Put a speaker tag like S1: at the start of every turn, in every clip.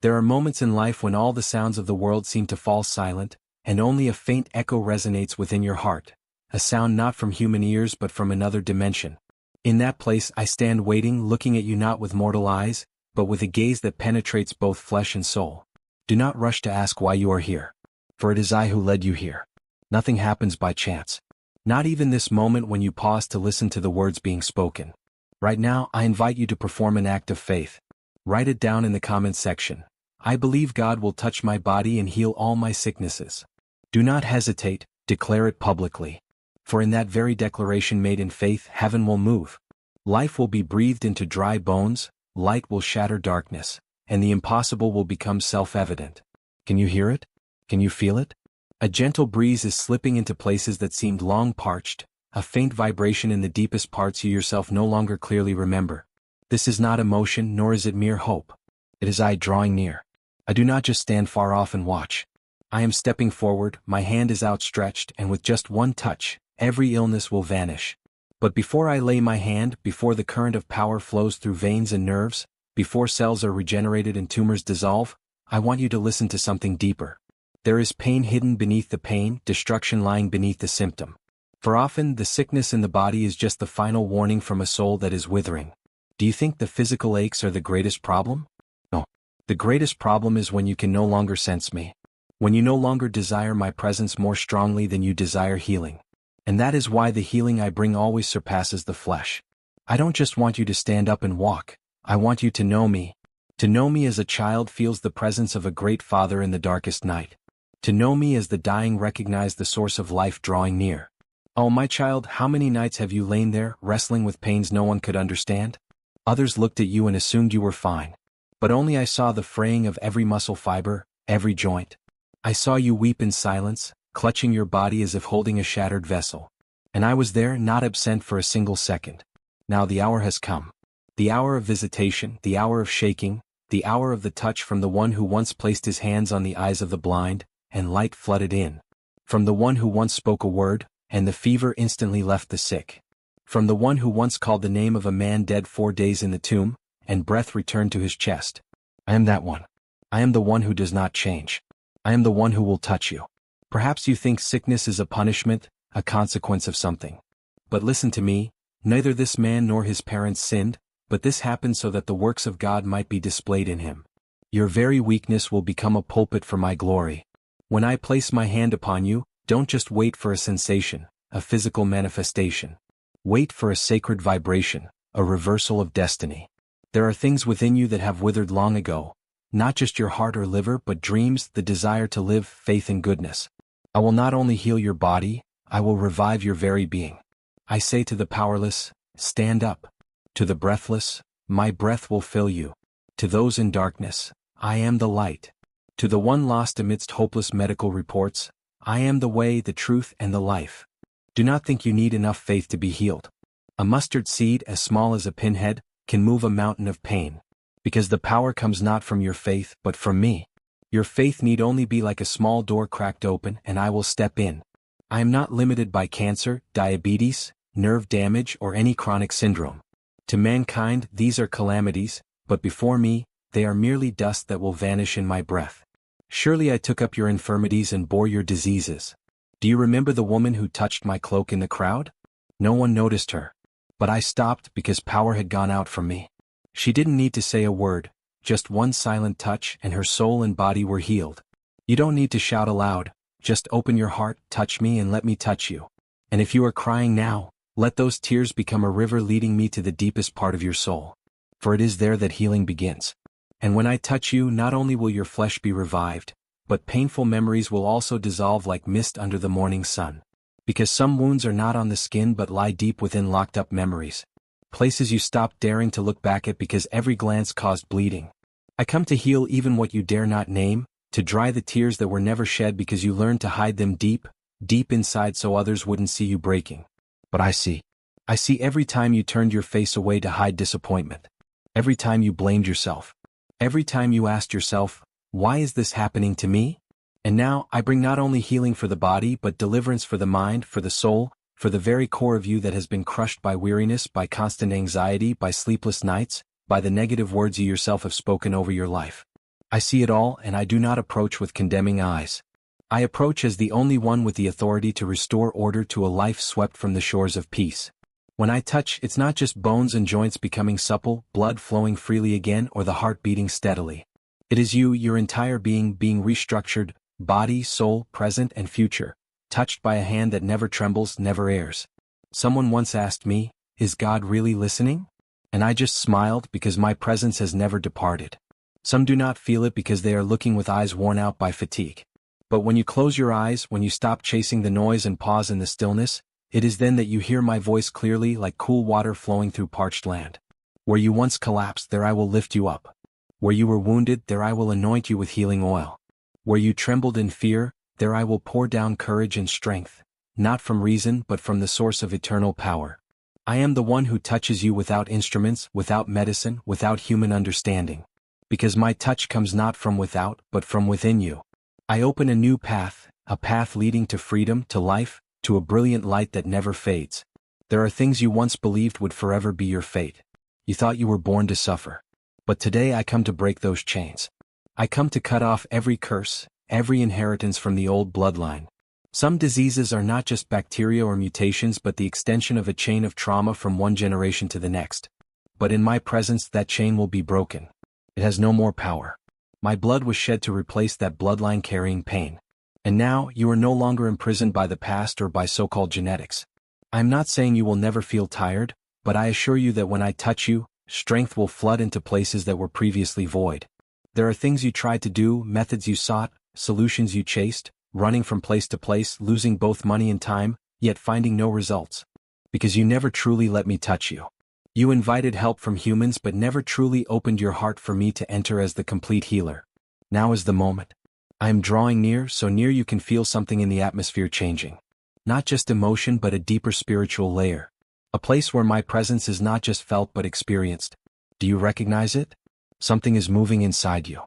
S1: There are moments in life when all the sounds of the world seem to fall silent, and only a faint echo resonates within your heart, a sound not from human ears but from another dimension. In that place I stand waiting, looking at you not with mortal eyes, but with a gaze that penetrates both flesh and soul. Do not rush to ask why you are here. For it is I who led you here. Nothing happens by chance. Not even this moment when you pause to listen to the words being spoken. Right now, I invite you to perform an act of faith. Write it down in the comments section. I believe God will touch my body and heal all my sicknesses. Do not hesitate, declare it publicly. For in that very declaration made in faith, heaven will move. Life will be breathed into dry bones, light will shatter darkness, and the impossible will become self-evident. Can you hear it? Can you feel it? A gentle breeze is slipping into places that seemed long parched, a faint vibration in the deepest parts you yourself no longer clearly remember. This is not emotion, nor is it mere hope. It is I drawing near. I do not just stand far off and watch. I am stepping forward, my hand is outstretched, and with just one touch, every illness will vanish. But before I lay my hand, before the current of power flows through veins and nerves, before cells are regenerated and tumors dissolve, I want you to listen to something deeper. There is pain hidden beneath the pain, destruction lying beneath the symptom. For often, the sickness in the body is just the final warning from a soul that is withering. Do you think the physical aches are the greatest problem? No. The greatest problem is when you can no longer sense me. When you no longer desire my presence more strongly than you desire healing. And that is why the healing I bring always surpasses the flesh. I don't just want you to stand up and walk. I want you to know me. To know me as a child feels the presence of a great father in the darkest night. To know me as the dying recognize the source of life drawing near. Oh my child, how many nights have you lain there, wrestling with pains no one could understand? Others looked at you and assumed you were fine. But only I saw the fraying of every muscle fiber, every joint. I saw you weep in silence, clutching your body as if holding a shattered vessel. And I was there, not absent for a single second. Now the hour has come. The hour of visitation, the hour of shaking, the hour of the touch from the one who once placed his hands on the eyes of the blind, and light flooded in. From the one who once spoke a word, and the fever instantly left the sick. From the one who once called the name of a man dead 4 days in the tomb, and breath returned to his chest. I am that one. I am the one who does not change. I am the one who will touch you. Perhaps you think sickness is a punishment, a consequence of something. But listen to me, neither this man nor his parents sinned, but this happened so that the works of God might be displayed in him. Your very weakness will become a pulpit for my glory. When I place my hand upon you, don't just wait for a sensation, a physical manifestation. Wait for a sacred vibration, a reversal of destiny. There are things within you that have withered long ago, not just your heart or liver but dreams, the desire to live, faith and goodness. I will not only heal your body, I will revive your very being. I say to the powerless, stand up. To the breathless, my breath will fill you. To those in darkness, I am the light. To the one lost amidst hopeless medical reports, I am the way, the truth, and the life. Do not think you need enough faith to be healed. A mustard seed, as small as a pinhead, can move a mountain of pain. Because the power comes not from your faith, but from me. Your faith need only be like a small door cracked open, and I will step in. I am not limited by cancer, diabetes, nerve damage, or any chronic syndrome. To mankind, these are calamities, but before me, they are merely dust that will vanish in my breath. Surely I took up your infirmities and bore your diseases. Do you remember the woman who touched my cloak in the crowd? No one noticed her. But I stopped because power had gone out from me. She didn't need to say a word, just one silent touch and her soul and body were healed. You don't need to shout aloud, just open your heart, touch me and let me touch you. And if you are crying now, let those tears become a river leading me to the deepest part of your soul. For it is there that healing begins. And when I touch you, not only will your flesh be revived, but painful memories will also dissolve like mist under the morning sun. Because some wounds are not on the skin but lie deep within locked up memories. Places you stopped daring to look back at because every glance caused bleeding. I come to heal even what you dare not name, to dry the tears that were never shed because you learned to hide them deep, deep inside so others wouldn't see you breaking. But I see. I see every time you turned your face away to hide disappointment. Every time you blamed yourself. Every time you asked yourself, why is this happening to me? And now, I bring not only healing for the body but deliverance for the mind, for the soul, for the very core of you that has been crushed by weariness, by constant anxiety, by sleepless nights, by the negative words you yourself have spoken over your life. I see it all, and I do not approach with condemning eyes. I approach as the only one with the authority to restore order to a life swept from the shores of peace. When I touch, it's not just bones and joints becoming supple, blood flowing freely again, or the heart beating steadily. It is you, your entire being restructured, body, soul, present and future, touched by a hand that never trembles, never errs. Someone once asked me, "Is God really listening?" And I just smiled, because my presence has never departed. Some do not feel it because they are looking with eyes worn out by fatigue. But when you close your eyes, when you stop chasing the noise and pause in the stillness, it is then that you hear my voice clearly, like cool water flowing through parched land. Where you once collapsed, there I will lift you up. Where you were wounded, there I will anoint you with healing oil. Where you trembled in fear, there I will pour down courage and strength, not from reason but from the source of eternal power. I am the one who touches you without instruments, without medicine, without human understanding. Because my touch comes not from without, but from within you. I open a new path, a path leading to freedom, to life, to a brilliant light that never fades. There are things you once believed would forever be your fate. You thought you were born to suffer. But today I come to break those chains. I come to cut off every curse, every inheritance from the old bloodline. Some diseases are not just bacteria or mutations but the extension of a chain of trauma from one generation to the next. But in my presence that chain will be broken. It has no more power. My blood was shed to replace that bloodline-carrying pain. And now, you are no longer imprisoned by the past or by so-called genetics. I am not saying you will never feel tired, but I assure you that when I touch you, strength will flood into places that were previously void. There are things you tried to do, methods you sought, solutions you chased, running from place to place, losing both money and time, yet finding no results. Because you never truly let me touch you. You invited help from humans but never truly opened your heart for me to enter as the complete healer. Now is the moment. I am drawing near, so near you can feel something in the atmosphere changing. Not just emotion but a deeper spiritual layer. A place where my presence is not just felt but experienced. Do you recognize it? Something is moving inside you.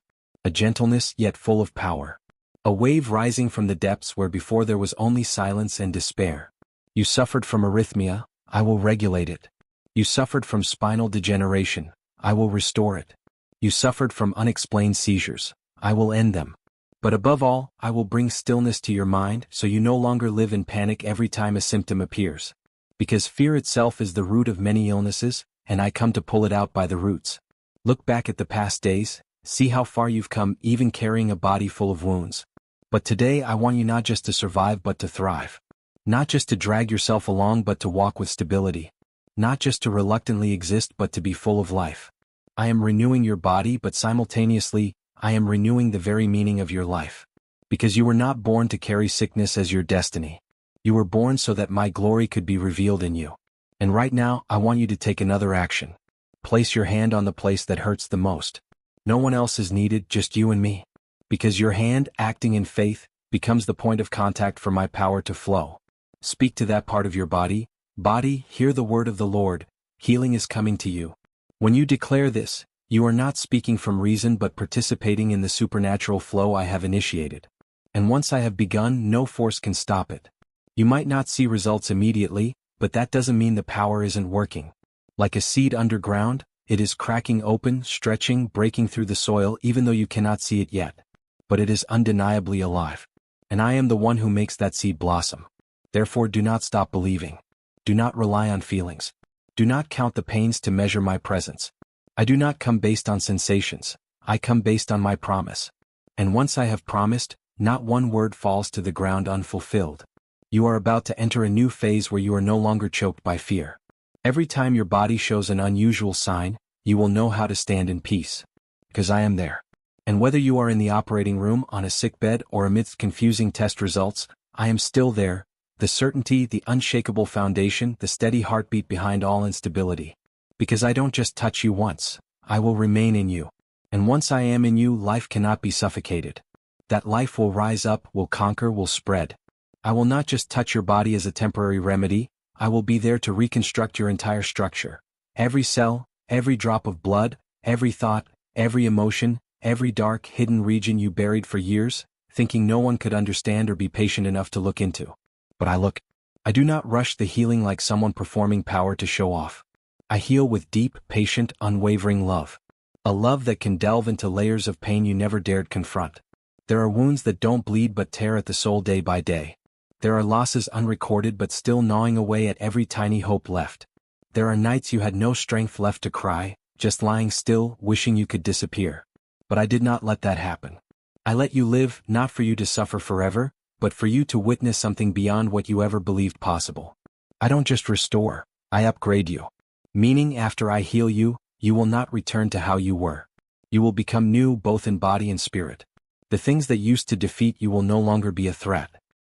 S1: A gentleness yet full of power. A wave rising from the depths where before there was only silence and despair. You suffered from arrhythmia, I will regulate it. You suffered from spinal degeneration, I will restore it. You suffered from unexplained seizures, I will end them. But above all, I will bring stillness to your mind so you no longer live in panic every time a symptom appears. Because fear itself is the root of many illnesses, and I come to pull it out by the roots. Look back at the past days, see how far you've come even carrying a body full of wounds. But today I want you not just to survive but to thrive. Not just to drag yourself along but to walk with stability. Not just to reluctantly exist but to be full of life. I am renewing your body but simultaneously, I am renewing the very meaning of your life. Because you were not born to carry sickness as your destiny. You were born so that my glory could be revealed in you. And right now, I want you to take another action. Place your hand on the place that hurts the most. No one else is needed, just you and me. Because your hand, acting in faith, becomes the point of contact for my power to flow. Speak to that part of your body. Body, hear the word of the Lord, healing is coming to you. When you declare this, you are not speaking from reason but participating in the supernatural flow I have initiated. And once I have begun, no force can stop it. You might not see results immediately, but that doesn't mean the power isn't working. Like a seed underground, it is cracking open, stretching, breaking through the soil even though you cannot see it yet. But it is undeniably alive. And I am the one who makes that seed blossom. Therefore do not stop believing. Do not rely on feelings. Do not count the pains to measure my presence. I do not come based on sensations. I come based on my promise. And once I have promised, not one word falls to the ground unfulfilled. You are about to enter a new phase where you are no longer choked by fear. Every time your body shows an unusual sign, you will know how to stand in peace. Because I am there. And whether you are in the operating room, on a sickbed, or amidst confusing test results, I am still there. The certainty, the unshakable foundation, the steady heartbeat behind all instability. Because I don't just touch you once, I will remain in you. And once I am in you, life cannot be suffocated. That life will rise up, will conquer, will spread. I will not just touch your body as a temporary remedy, I will be there to reconstruct your entire structure. Every cell, every drop of blood, every thought, every emotion, every dark, hidden region you buried for years, thinking no one could understand or be patient enough to look into. But I look. I do not rush the healing like someone performing power to show off. I heal with deep, patient, unwavering love. A love that can delve into layers of pain you never dared confront. There are wounds that don't bleed but tear at the soul day by day. There are losses unrecorded but still gnawing away at every tiny hope left. There are nights you had no strength left to cry, just lying still, wishing you could disappear. But I did not let that happen. I let you live, not for you to suffer forever, but for you to witness something beyond what you ever believed possible. I don't just restore, I upgrade you. Meaning after I heal you, you will not return to how you were. You will become new both in body and spirit. The things that used to defeat you will no longer be a threat.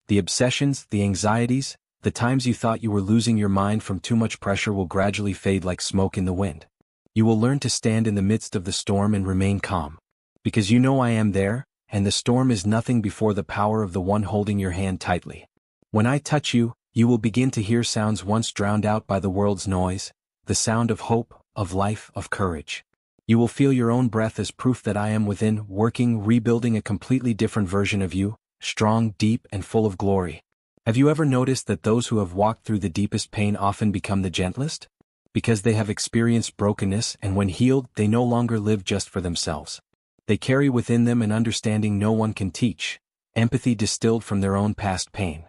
S1: The obsessions, the anxieties, the times you thought you were losing your mind from too much pressure will gradually fade like smoke in the wind. You will learn to stand in the midst of the storm and remain calm. Because you know I am there, and the storm is nothing before the power of the one holding your hand tightly. When I touch you, you will begin to hear sounds once drowned out by the world's noise, the sound of hope, of life, of courage. You will feel your own breath as proof that I am within, working, rebuilding a completely different version of you, strong, deep, and full of glory. Have you ever noticed that those who have walked through the deepest pain often become the gentlest? Because they have experienced brokenness, and when healed, they no longer live just for themselves. They carry within them an understanding no one can teach, empathy distilled from their own past pain.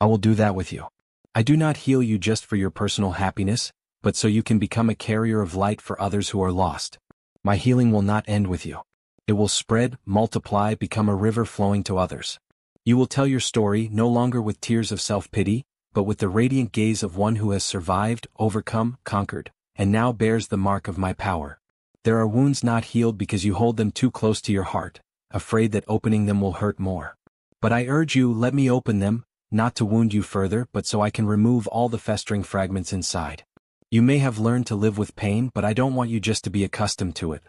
S1: I will do that with you. I do not heal you just for your personal happiness, but so you can become a carrier of light for others who are lost. My healing will not end with you. It will spread, multiply, become a river flowing to others. You will tell your story no longer with tears of self-pity, but with the radiant gaze of one who has survived, overcome, conquered, and now bears the mark of my power. There are wounds not healed because you hold them too close to your heart, afraid that opening them will hurt more. But I urge you, let me open them, not to wound you further but so I can remove all the festering fragments inside. You may have learned to live with pain, but I don't want you just to be accustomed to it.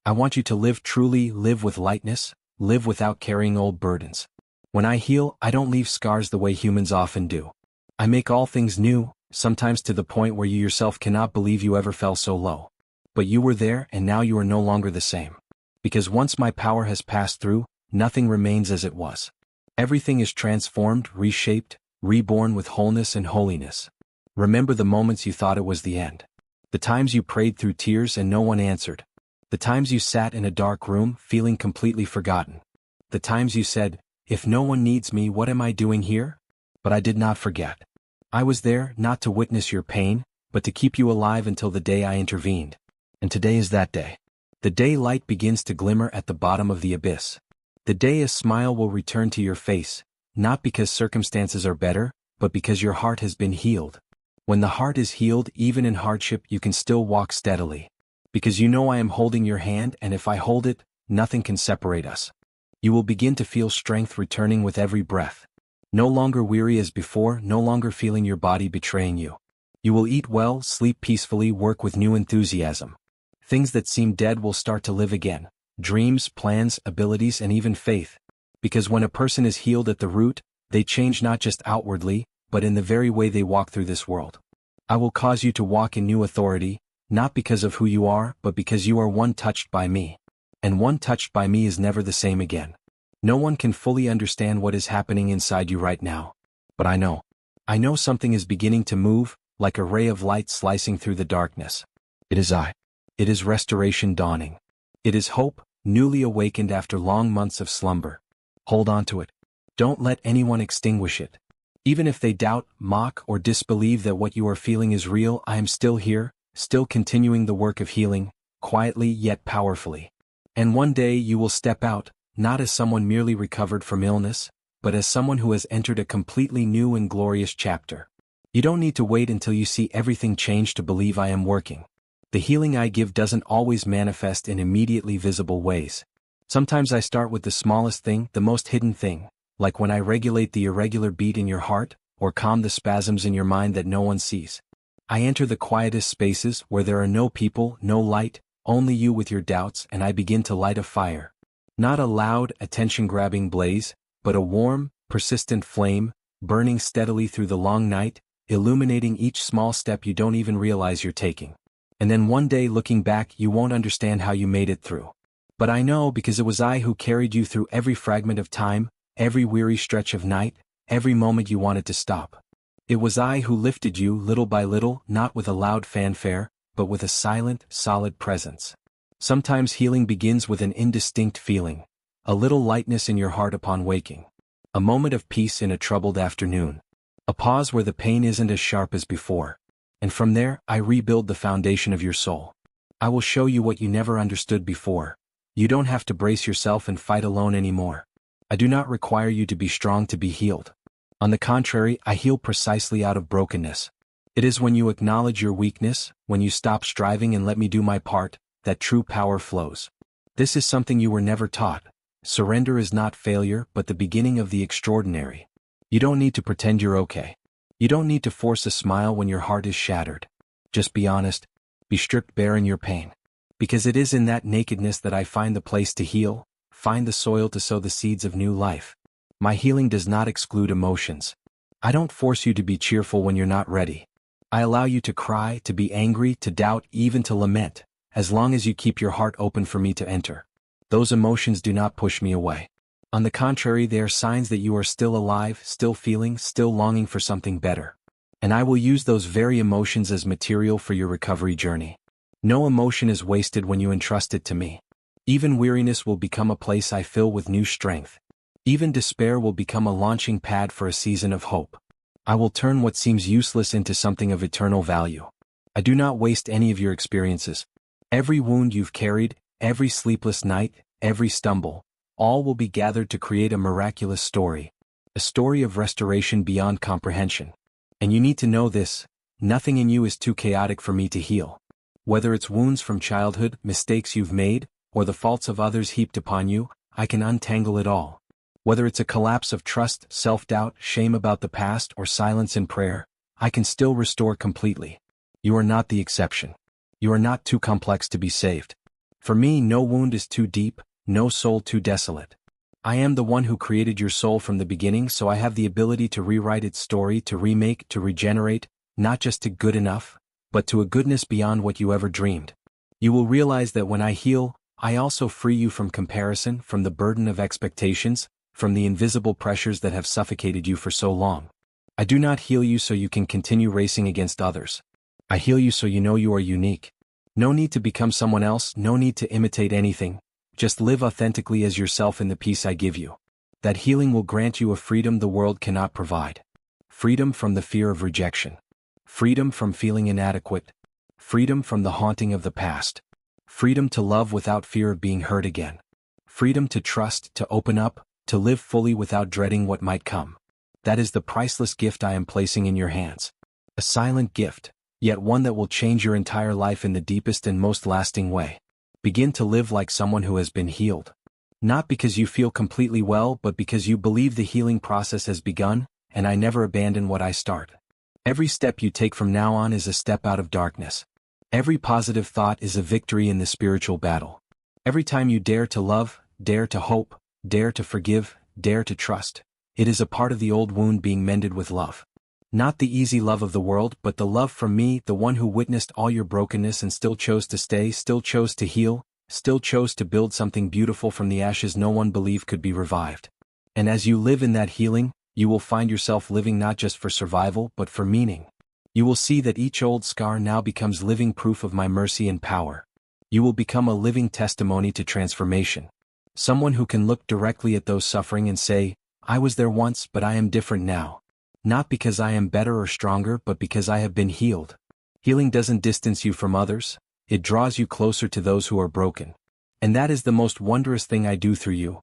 S1: I want you to live truly, live with lightness, live without carrying old burdens. When I heal, I don't leave scars the way humans often do. I make all things new, sometimes to the point where you yourself cannot believe you ever fell so low. But you were there and now you are no longer the same. Because once my power has passed through, nothing remains as it was. Everything is transformed, reshaped, reborn with wholeness and holiness. Remember the moments you thought it was the end. The times you prayed through tears and no one answered. The times you sat in a dark room, feeling completely forgotten. The times you said, "If no one needs me, what am I doing here?" But I did not forget. I was there, not to witness your pain, but to keep you alive until the day I intervened. And today is that day. The day light begins to glimmer at the bottom of the abyss. The day a smile will return to your face, not because circumstances are better, but because your heart has been healed. When the heart is healed, even in hardship you can still walk steadily. Because you know I am holding your hand, and if I hold it, nothing can separate us. You will begin to feel strength returning with every breath. No longer weary as before, no longer feeling your body betraying you. You will eat well, sleep peacefully, work with new enthusiasm. Things that seem dead will start to live again. Dreams, plans, abilities, and even faith. Because when a person is healed at the root, they change not just outwardly, but in the very way they walk through this world. I will cause you to walk in new authority, not because of who you are, but because you are one touched by me. And one touched by me is never the same again. No one can fully understand what is happening inside you right now. But I know. I know something is beginning to move, like a ray of light slicing through the darkness. It is I. It is restoration dawning. It is hope, newly awakened after long months of slumber. Hold on to it. Don't let anyone extinguish it. Even if they doubt, mock, or disbelieve that what you are feeling is real, I am still here, still continuing the work of healing, quietly yet powerfully. And one day you will step out, not as someone merely recovered from illness, but as someone who has entered a completely new and glorious chapter. You don't need to wait until you see everything change to believe I am working. The healing I give doesn't always manifest in immediately visible ways. Sometimes I start with the smallest thing, the most hidden thing, like when I regulate the irregular beat in your heart, or calm the spasms in your mind that no one sees. I enter the quietest spaces where there are no people, no light, only you with your doubts, and I begin to light a fire. Not a loud, attention-grabbing blaze, but a warm, persistent flame, burning steadily through the long night, illuminating each small step you don't even realize you're taking. And then one day looking back you won't understand how you made it through. But I know because it was I who carried you through every fragment of time, every weary stretch of night, every moment you wanted to stop. It was I who lifted you little by little, not with a loud fanfare, but with a silent, solid presence. Sometimes healing begins with an indistinct feeling, a little lightness in your heart upon waking, a moment of peace in a troubled afternoon, a pause where the pain isn't as sharp as before. And from there, I rebuild the foundation of your soul. I will show you what you never understood before. You don't have to brace yourself and fight alone anymore. I do not require you to be strong to be healed. On the contrary, I heal precisely out of brokenness. It is when you acknowledge your weakness, when you stop striving and let me do my part, that true power flows. This is something you were never taught. Surrender is not failure, but the beginning of the extraordinary. You don't need to pretend you're okay. You don't need to force a smile when your heart is shattered. Just be honest. Be stripped bare in your pain. Because it is in that nakedness that I find the place to heal, find the soil to sow the seeds of new life. My healing does not exclude emotions. I don't force you to be cheerful when you're not ready. I allow you to cry, to be angry, to doubt, even to lament, as long as you keep your heart open for me to enter. Those emotions do not push me away. On the contrary, they are signs that you are still alive, still feeling, still longing for something better. And I will use those very emotions as material for your recovery journey. No emotion is wasted when you entrust it to me. Even weariness will become a place I fill with new strength. Even despair will become a launching pad for a season of hope. I will turn what seems useless into something of eternal value. I do not waste any of your experiences. Every wound you've carried, every sleepless night, every stumble, all will be gathered to create a miraculous story. A story of restoration beyond comprehension. And you need to know this, nothing in you is too chaotic for me to heal. Whether it's wounds from childhood, mistakes you've made, or the faults of others heaped upon you, I can untangle it all. Whether it's a collapse of trust, self-doubt, shame about the past, or silence in prayer, I can still restore completely. You are not the exception. You are not too complex to be saved. For me, no wound is too deep, no soul too desolate. I am the one who created your soul from the beginning, so I have the ability to rewrite its story, to remake, to regenerate, not just to good enough, but to a goodness beyond what you ever dreamed. You will realize that when I heal, I also free you from comparison, from the burden of expectations, from the invisible pressures that have suffocated you for so long. I do not heal you so you can continue racing against others. I heal you so you know you are unique. No need to become someone else, no need to imitate anything. Just live authentically as yourself in the peace I give you. That healing will grant you a freedom the world cannot provide. Freedom from the fear of rejection. Freedom from feeling inadequate. Freedom from the haunting of the past. Freedom to love without fear of being hurt again. Freedom to trust, to open up, to live fully without dreading what might come. That is the priceless gift I am placing in your hands. A silent gift, yet one that will change your entire life in the deepest and most lasting way. Begin to live like someone who has been healed. Not because you feel completely well, but because you believe the healing process has begun, and I never abandon what I start. Every step you take from now on is a step out of darkness. Every positive thought is a victory in the spiritual battle. Every time you dare to love, dare to hope, dare to forgive, dare to trust, it is a part of the old wound being mended with love. Not the easy love of the world, but the love from me, the one who witnessed all your brokenness and still chose to stay, still chose to heal, still chose to build something beautiful from the ashes no one believed could be revived. And as you live in that healing, you will find yourself living not just for survival, but for meaning. You will see that each old scar now becomes living proof of my mercy and power. You will become a living testimony to transformation. Someone who can look directly at those suffering and say, I was there once, but I am different now. Not because I am better or stronger, but because I have been healed. Healing doesn't distance you from others, it draws you closer to those who are broken. And that is the most wondrous thing I do through you,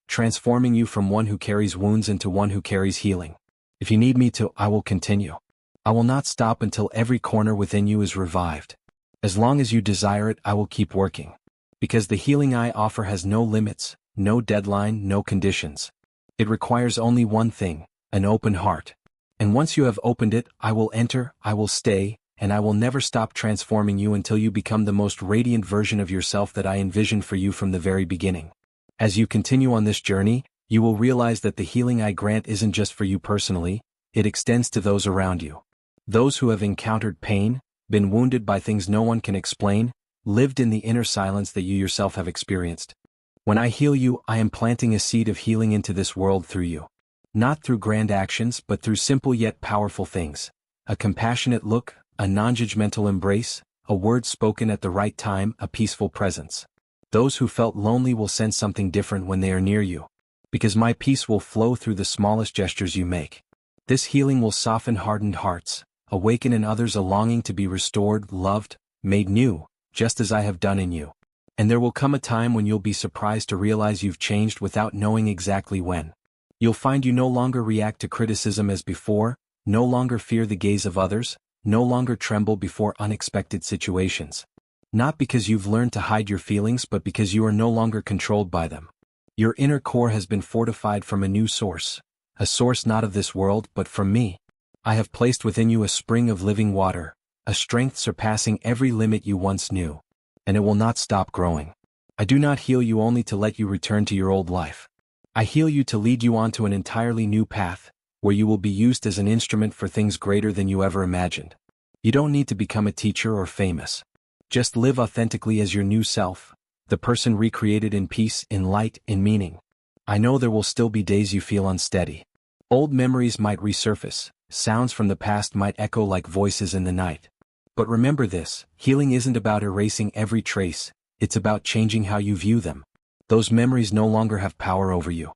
S1: transforming you from one who carries wounds into one who carries healing. If you need me to, I will continue. I will not stop until every corner within you is revived. As long as you desire it, I will keep working. Because the healing I offer has no limits, no deadline, no conditions. It requires only one thing, an open heart. And once you have opened it, I will enter, I will stay, and I will never stop transforming you until you become the most radiant version of yourself that I envisioned for you from the very beginning. As you continue on this journey, you will realize that the healing I grant isn't just for you personally, it extends to those around you. Those who have encountered pain, been wounded by things no one can explain, lived in the inner silence that you yourself have experienced. When I heal you, I am planting a seed of healing into this world through you. Not through grand actions, but through simple yet powerful things. A compassionate look, a non-judgmental embrace, A word spoken at the right time, a peaceful presence. Those who felt lonely will sense something different when they are near you. Because my peace will flow through the smallest gestures you make. This healing will soften hardened hearts, awaken in others a longing to be restored, loved, made new, just as I have done in you. And there will come a time when you'll be surprised to realize you've changed without knowing exactly when. You'll find you no longer react to criticism as before, no longer fear the gaze of others, no longer tremble before unexpected situations. Not because you've learned to hide your feelings but because you are no longer controlled by them. Your inner core has been fortified from a new source, a source not of this world but from me. I have placed within you a spring of living water, a strength surpassing every limit you once knew. And it will not stop growing. I do not heal you only to let you return to your old life. I heal you to lead you onto an entirely new path, where you will be used as an instrument for things greater than you ever imagined. You don't need to become a teacher or famous. Just live authentically as your new self, the person recreated in peace, in light, in meaning. I know there will still be days you feel unsteady. Old memories might resurface, sounds from the past might echo like voices in the night. But remember this, healing isn't about erasing every trace, it's about changing how you view them. Those memories no longer have power over you.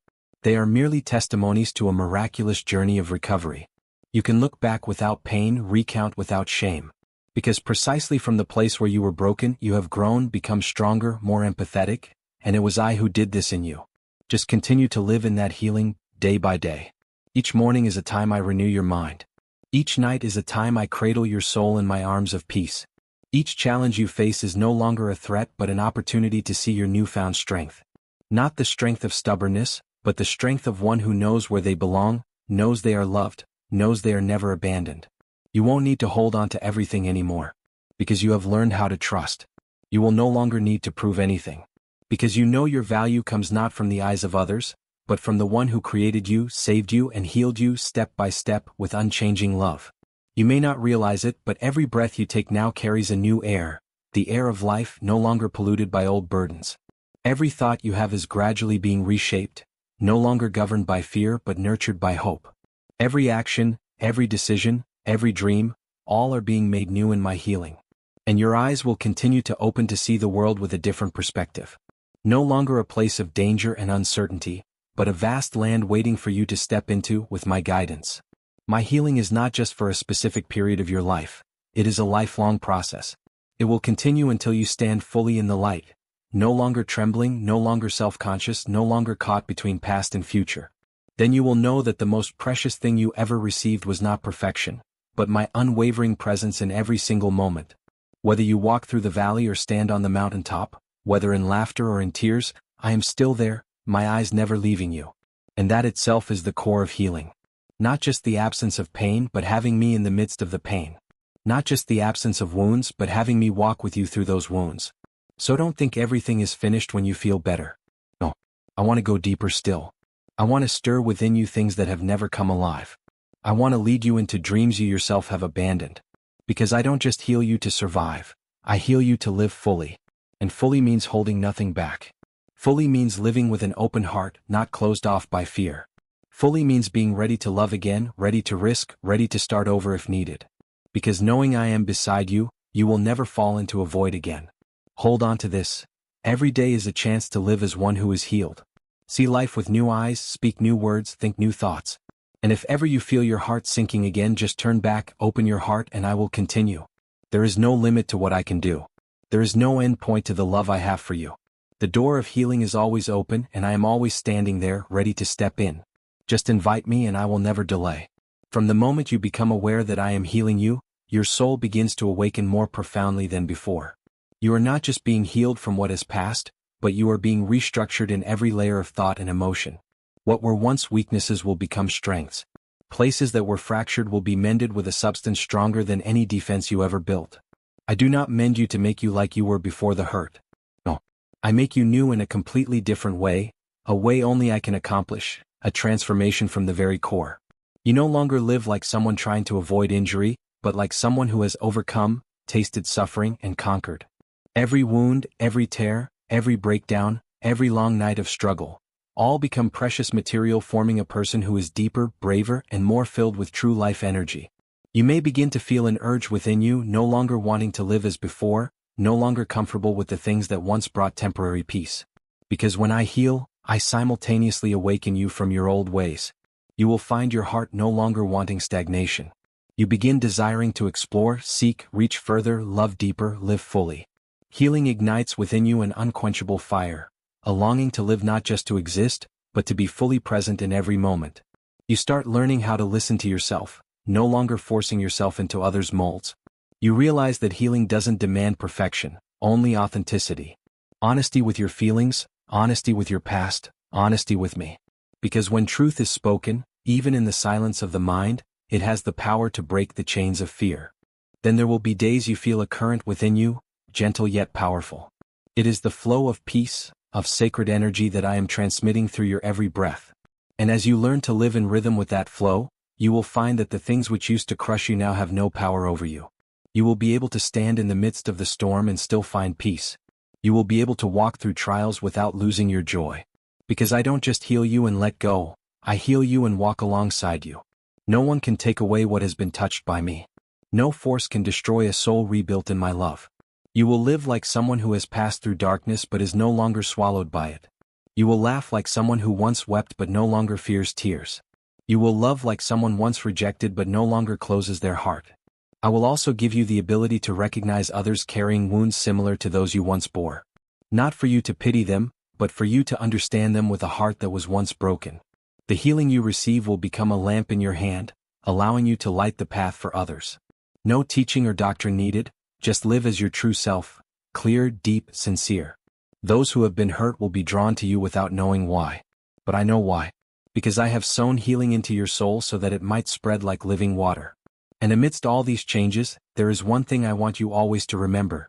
S1: They are merely testimonies to a miraculous journey of recovery. You can look back without pain, recount without shame. Because precisely from the place where you were broken, you have grown, become stronger, more empathetic, and it was I who did this in you. Just continue to live in that healing, day by day. Each morning is a time I renew your mind. Each night is a time I cradle your soul in my arms of peace. Each challenge you face is no longer a threat but an opportunity to see your newfound strength. Not the strength of stubbornness, but the strength of one who knows where they belong, knows they are loved, knows they are never abandoned. You won't need to hold on to everything anymore. Because you have learned how to trust. You will no longer need to prove anything. Because you know your value comes not from the eyes of others, but from the one who created you, saved you, and healed you step by step with unchanging love. You may not realize it, but every breath you take now carries a new air, the air of life no longer polluted by old burdens. Every thought you have is gradually being reshaped, no longer governed by fear but nurtured by hope. Every action, every decision, every dream, all are being made new in my healing. And your eyes will continue to open to see the world with a different perspective. No longer a place of danger and uncertainty, but a vast land waiting for you to step into with my guidance. My healing is not just for a specific period of your life, it is a lifelong process. It will continue until you stand fully in the light, no longer trembling, no longer self-conscious, no longer caught between past and future. Then you will know that the most precious thing you ever received was not perfection, but my unwavering presence in every single moment. Whether you walk through the valley or stand on the mountaintop, whether in laughter or in tears, I am still there, my eyes never leaving you. And that itself is the core of healing. Not just the absence of pain but having me in the midst of the pain. Not just the absence of wounds but having me walk with you through those wounds. So don't think everything is finished when you feel better. No, I want to go deeper still. I want to stir within you things that have never come alive. I want to lead you into dreams you yourself have abandoned. Because I don't just heal you to survive, I heal you to live fully. And fully means holding nothing back. Fully means living with an open heart, not closed off by fear. Fully means being ready to love again, ready to risk, ready to start over if needed. Because knowing I am beside you, you will never fall into a void again. Hold on to this. Every day is a chance to live as one who is healed. See life with new eyes, speak new words, think new thoughts. And if ever you feel your heart sinking again, just turn back, open your heart, and I will continue. There is no limit to what I can do. There is no end point to the love I have for you. The door of healing is always open and I am always standing there, ready to step in. Just invite me and I will never delay. From the moment you become aware that I am healing you, your soul begins to awaken more profoundly than before. You are not just being healed from what has passed, but you are being restructured in every layer of thought and emotion. What were once weaknesses will become strengths. Places that were fractured will be mended with a substance stronger than any defense you ever built. I do not mend you to make you like you were before the hurt. No. I make you new in a completely different way, a way only I can accomplish, a transformation from the very core. You no longer live like someone trying to avoid injury, but like someone who has overcome, tasted suffering, and conquered. Every wound, every tear, every breakdown, every long night of struggle, all become precious material forming a person who is deeper, braver, and more filled with true life energy. You may begin to feel an urge within you, no longer wanting to live as before, no longer comfortable with the things that once brought temporary peace. Because when I heal, I simultaneously awaken you from your old ways. You will find your heart no longer wanting stagnation. You begin desiring to explore, seek, reach further, love deeper, live fully. Healing ignites within you an unquenchable fire, a longing to live not just to exist, but to be fully present in every moment. You start learning how to listen to yourself, no longer forcing yourself into others' molds. You realize that healing doesn't demand perfection, only authenticity. Honesty with your feelings, honesty with your past, honesty with me. Because when truth is spoken, even in the silence of the mind, it has the power to break the chains of fear. Then there will be days you feel a current within you, gentle yet powerful. It is the flow of peace, of sacred energy that I am transmitting through your every breath. And as you learn to live in rhythm with that flow, you will find that the things which used to crush you now have no power over you. You will be able to stand in the midst of the storm and still find peace. You will be able to walk through trials without losing your joy. Because I don't just heal you and let go, I heal you and walk alongside you. No one can take away what has been touched by me. No force can destroy a soul rebuilt in my love. You will live like someone who has passed through darkness but is no longer swallowed by it. You will laugh like someone who once wept but no longer fears tears. You will love like someone once rejected but no longer closes their heart. I will also give you the ability to recognize others carrying wounds similar to those you once bore. Not for you to pity them, but for you to understand them with a heart that was once broken. The healing you receive will become a lamp in your hand, allowing you to light the path for others. No teaching or doctrine needed, just live as your true self, clear, deep, sincere. Those who have been hurt will be drawn to you without knowing why. But I know why. Because I have sown healing into your soul so that it might spread like living water. And amidst all these changes, there is one thing I want you always to remember.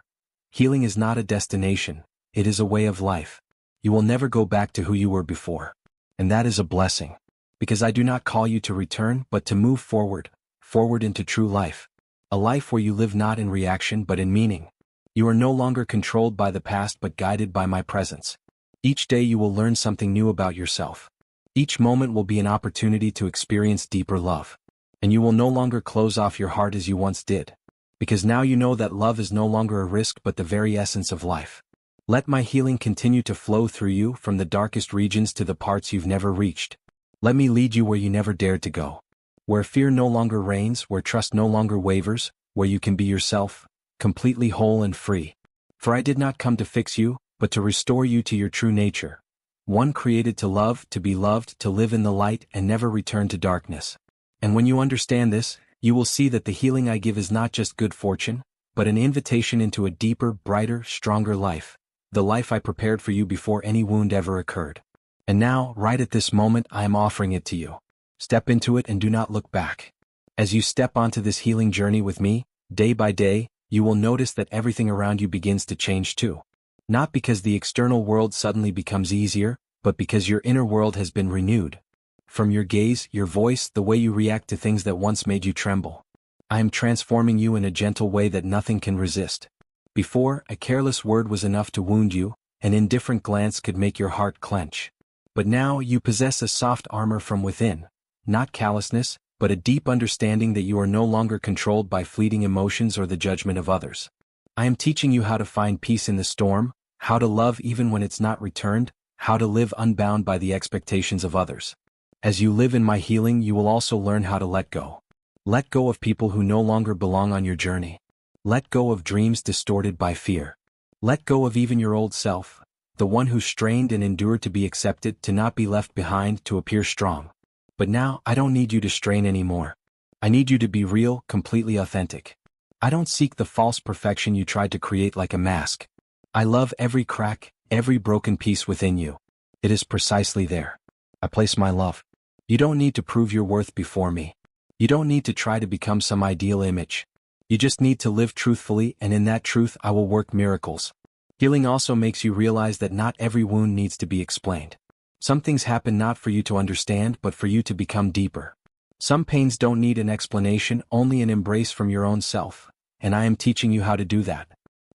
S1: Healing is not a destination, it is a way of life. You will never go back to who you were before. And that is a blessing. Because I do not call you to return but to move forward into true life. A life where you live not in reaction but in meaning. You are no longer controlled by the past but guided by my presence. Each day you will learn something new about yourself. Each moment will be an opportunity to experience deeper love. And you will no longer close off your heart as you once did. Because now you know that love is no longer a risk but the very essence of life. Let my healing continue to flow through you from the darkest regions to the parts you've never reached. Let me lead you where you never dared to go. Where fear no longer reigns, where trust no longer wavers, where you can be yourself, completely whole and free. For I did not come to fix you, but to restore you to your true nature. One created to love, to be loved, to live in the light and never return to darkness. And when you understand this, you will see that the healing I give is not just good fortune, but an invitation into a deeper, brighter, stronger life. The life I prepared for you before any wound ever occurred. And now, right at this moment, I am offering it to you. Step into it and do not look back. As you step onto this healing journey with me, day by day, you will notice that everything around you begins to change too. Not because the external world suddenly becomes easier, but because your inner world has been renewed. From your gaze, your voice, the way you react to things that once made you tremble. I am transforming you in a gentle way that nothing can resist. Before, a careless word was enough to wound you, an indifferent glance could make your heart clench. But now you possess a soft armor from within. Not callousness, but a deep understanding that you are no longer controlled by fleeting emotions or the judgment of others. I am teaching you how to find peace in the storm, how to love even when it's not returned, how to live unbound by the expectations of others. As you live in my healing, you will also learn how to let go. Let go of people who no longer belong on your journey. Let go of dreams distorted by fear. Let go of even your old self, the one who strained and endured to be accepted, to not be left behind, to appear strong. But now, I don't need you to strain anymore. I need you to be real, completely authentic. I don't seek the false perfection you tried to create like a mask. I love every crack, every broken piece within you. It is precisely there. I place my love. You don't need to prove your worth before me. You don't need to try to become some ideal image. You just need to live truthfully, and in that truth I will work miracles. Healing also makes you realize that not every wound needs to be explained. Some things happen not for you to understand but for you to become deeper. Some pains don't need an explanation, only an embrace from your own self, and I am teaching you how to do that.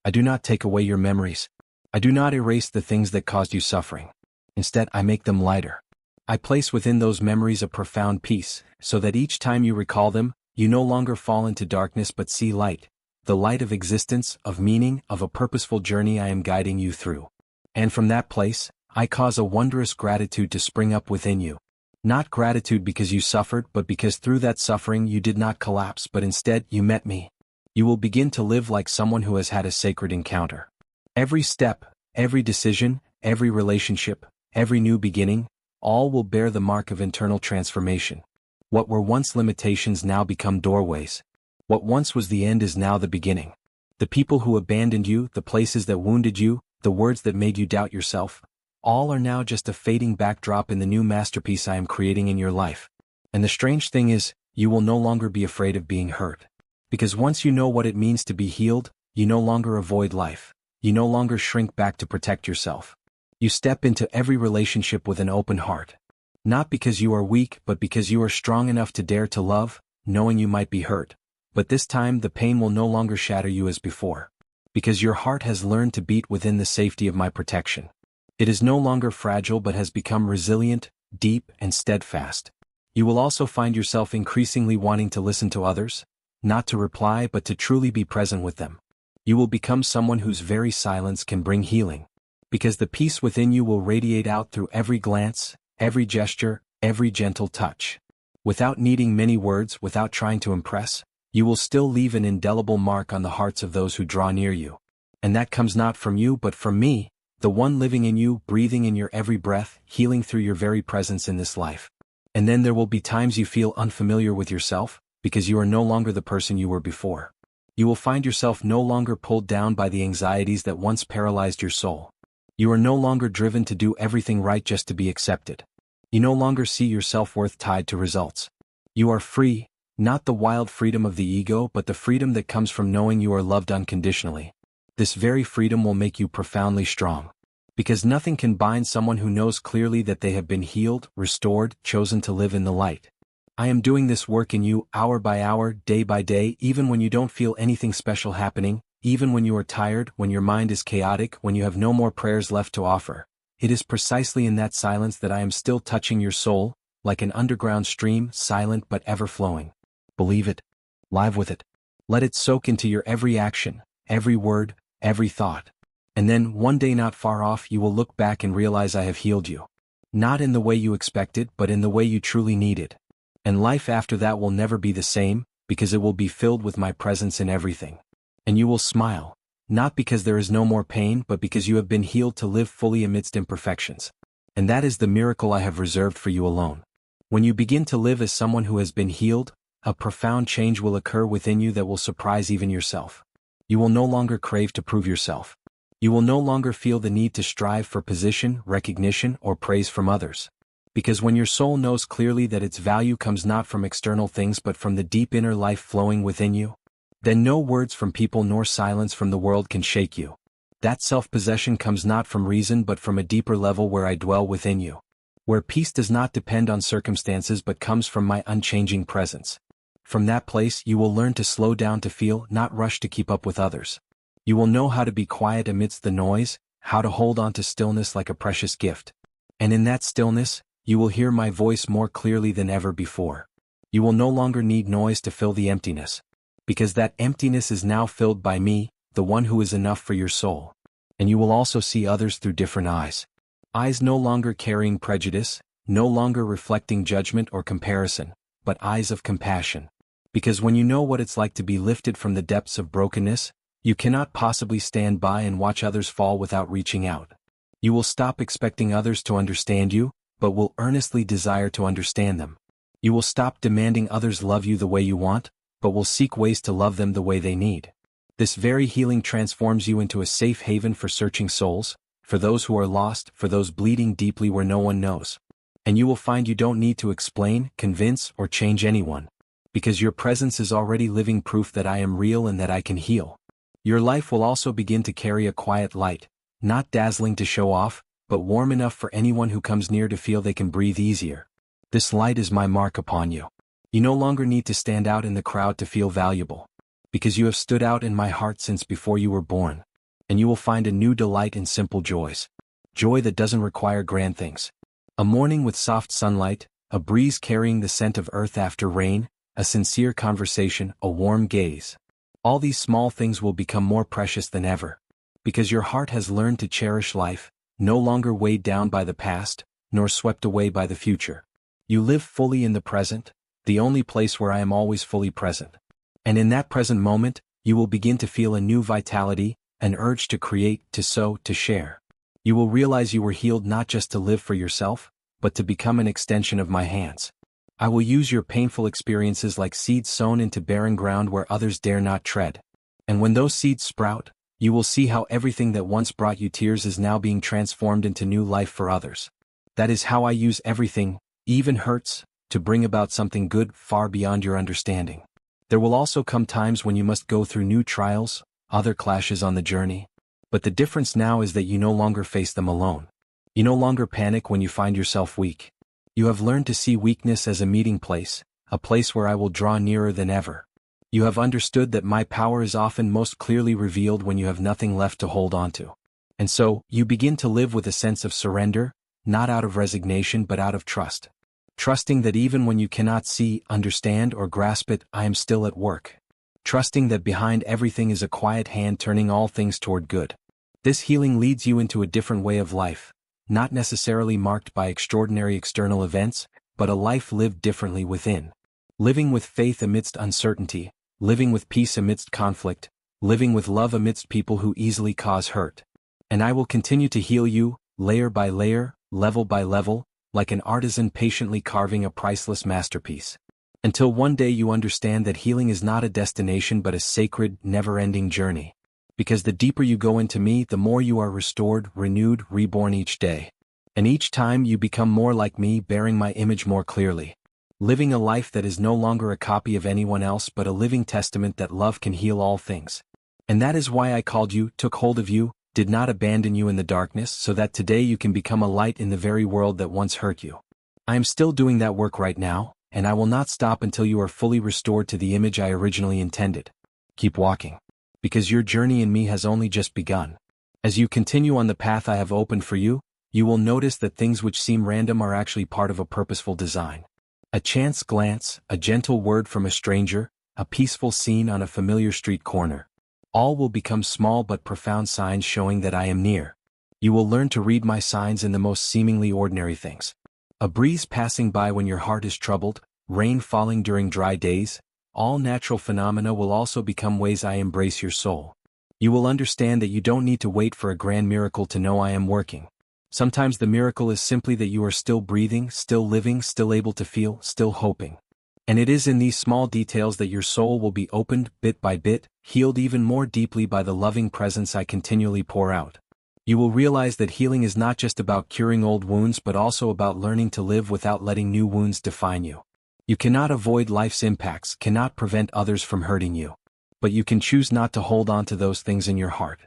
S1: I do not take away your memories. I do not erase the things that caused you suffering. Instead, I make them lighter. I place within those memories a profound peace, so that each time you recall them, You no longer fall into darkness but see light. The light of existence, of meaning, of a purposeful journey I am guiding you through. And from that place, I cause a wondrous gratitude to spring up within you. Not gratitude because you suffered, but because through that suffering you did not collapse, but instead you met me. You will begin to live like someone who has had a sacred encounter. Every step, every decision, every relationship, every new beginning, all will bear the mark of internal transformation. What were once limitations now become doorways. What once was the end is now the beginning. The people who abandoned you, the places that wounded you, the words that made you doubt yourself, all are now just a fading backdrop in the new masterpiece I am creating in your life. And the strange thing is, you will no longer be afraid of being hurt. Because once you know what it means to be healed, you no longer avoid life. You no longer shrink back to protect yourself. You step into every relationship with an open heart. Not because you are weak, but because you are strong enough to dare to love, knowing you might be hurt. But this time the pain will no longer shatter you as before. Because your heart has learned to beat within the safety of my protection. It is no longer fragile but has become resilient, deep, and steadfast. You will also find yourself increasingly wanting to listen to others, not to reply but to truly be present with them. You will become someone whose very silence can bring healing. Because the peace within you will radiate out through every glance, every gesture, every gentle touch. Without needing many words, without trying to impress, you will still leave an indelible mark on the hearts of those who draw near you. And that comes not from you but from me, the one living in you, breathing in your every breath, healing through your very presence in this life. And then there will be times you feel unfamiliar with yourself, because you are no longer the person you were before. You will find yourself no longer pulled down by the anxieties that once paralyzed your soul. You are no longer driven to do everything right just to be accepted. You no longer see your self-worth tied to results. You are free, not the wild freedom of the ego but the freedom that comes from knowing you are loved unconditionally. This very freedom will make you profoundly strong. Because nothing can bind someone who knows clearly that they have been healed, restored, chosen to live in the light. I am doing this work in you hour by hour, day by day, even when you don't feel anything special happening, even when you are tired, when your mind is chaotic, when you have no more prayers left to offer. It is precisely in that silence that I am still touching your soul, like an underground stream, silent but ever-flowing. Believe it. Live with it. Let it soak into your every action, every word, every thought. And then, one day not far off, you will look back and realize I have healed you. Not in the way you expected, but in the way you truly needed. And life after that will never be the same, because it will be filled with my presence in everything. And you will smile, not because there is no more pain but because you have been healed to live fully amidst imperfections. And that is the miracle I have reserved for you alone. When you begin to live as someone who has been healed, a profound change will occur within you that will surprise even yourself. You will no longer crave to prove yourself. You will no longer feel the need to strive for position, recognition, or praise from others. Because when your soul knows clearly that its value comes not from external things but from the deep inner life flowing within you, then no words from people nor silence from the world can shake you. That self-possession comes not from reason but from a deeper level where I dwell within you. Where peace does not depend on circumstances but comes from my unchanging presence. From that place you will learn to slow down to feel, not rush to keep up with others. You will know how to be quiet amidst the noise, how to hold on to stillness like a precious gift. And in that stillness, you will hear my voice more clearly than ever before. You will no longer need noise to fill the emptiness. Because that emptiness is now filled by me, the one who is enough for your soul. And you will also see others through different eyes. Eyes no longer carrying prejudice, no longer reflecting judgment or comparison, but eyes of compassion. Because when you know what it's like to be lifted from the depths of brokenness, you cannot possibly stand by and watch others fall without reaching out. You will stop expecting others to understand you, but will earnestly desire to understand them. You will stop demanding others love you the way you want, but will seek ways to love them the way they need. This very healing transforms you into a safe haven for searching souls, for those who are lost, for those bleeding deeply where no one knows. And you will find you don't need to explain, convince, or change anyone. Because your presence is already living proof that I am real and that I can heal. Your life will also begin to carry a quiet light, not dazzling to show off, but warm enough for anyone who comes near to feel they can breathe easier. This light is my mark upon you. You no longer need to stand out in the crowd to feel valuable. Because you have stood out in my heart since before you were born. And you will find a new delight in simple joys. Joy that doesn't require grand things. A morning with soft sunlight, a breeze carrying the scent of earth after rain, a sincere conversation, a warm gaze. All these small things will become more precious than ever. Because your heart has learned to cherish life, no longer weighed down by the past, nor swept away by the future. You live fully in the present, the only place where I am always fully present. And in that present moment, you will begin to feel a new vitality, an urge to create, to sow, to share. You will realize you were healed not just to live for yourself, but to become an extension of my hands. I will use your painful experiences like seeds sown into barren ground where others dare not tread. And when those seeds sprout, you will see how everything that once brought you tears is now being transformed into new life for others. That is how I use everything, even hurts, to bring about something good far beyond your understanding. There will also come times when you must go through new trials, other clashes on the journey. But the difference now is that you no longer face them alone. You no longer panic when you find yourself weak. You have learned to see weakness as a meeting place, a place where I will draw nearer than ever. You have understood that my power is often most clearly revealed when you have nothing left to hold on to. And so, you begin to live with a sense of surrender, not out of resignation but out of trust. Trusting that even when you cannot see, understand, or grasp it, I am still at work. Trusting that behind everything is a quiet hand turning all things toward good. This healing leads you into a different way of life, not necessarily marked by extraordinary external events, but a life lived differently within. Living with faith amidst uncertainty, living with peace amidst conflict, living with love amidst people who easily cause hurt. And I will continue to heal you, layer by layer, level by level, like an artisan patiently carving a priceless masterpiece. Until one day you understand that healing is not a destination but a sacred, never-ending journey. Because the deeper you go into me, the more you are restored, renewed, reborn each day. And each time you become more like me, bearing my image more clearly. Living a life that is no longer a copy of anyone else but a living testament that love can heal all things. And that is why I called you, took hold of you, did not abandon you in the darkness, so that today you can become a light in the very world that once hurt you. I am still doing that work right now, and I will not stop until you are fully restored to the image I originally intended. Keep walking. Because your journey in me has only just begun. As you continue on the path I have opened for you, you will notice that things which seem random are actually part of a purposeful design. A chance glance, a gentle word from a stranger, a peaceful scene on a familiar street corner. All will become small but profound signs showing that I am near. You will learn to read my signs in the most seemingly ordinary things. A breeze passing by when your heart is troubled, rain falling during dry days. All natural phenomena will also become ways I embrace your soul. You will understand that you don't need to wait for a grand miracle to know I am working. Sometimes the miracle is simply that you are still breathing, still living, still able to feel, still hoping. And it is in these small details that your soul will be opened, bit by bit, healed even more deeply by the loving presence I continually pour out. You will realize that healing is not just about curing old wounds but also about learning to live without letting new wounds define you. You cannot avoid life's impacts, cannot prevent others from hurting you. But you can choose not to hold on to those things in your heart.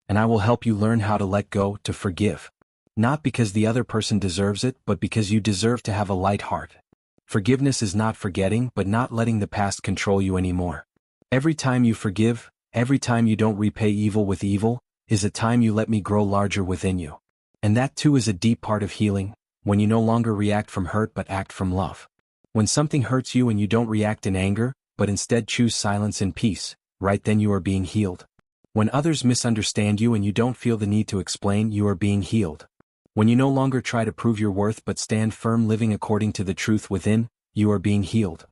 S1: And I will help you learn how to let go, to forgive. Not because the other person deserves it, but because you deserve to have a light heart. Forgiveness is not forgetting, but not letting the past control you anymore. Every time you forgive, every time you don't repay evil with evil, is a time you let me grow larger within you. And that too is a deep part of healing, when you no longer react from hurt but act from love. When something hurts you and you don't react in anger, but instead choose silence and peace, right then you are being healed. When others misunderstand you and you don't feel the need to explain, you are being healed. When you no longer try to prove your worth but stand firm living according to the truth within, you are being healed.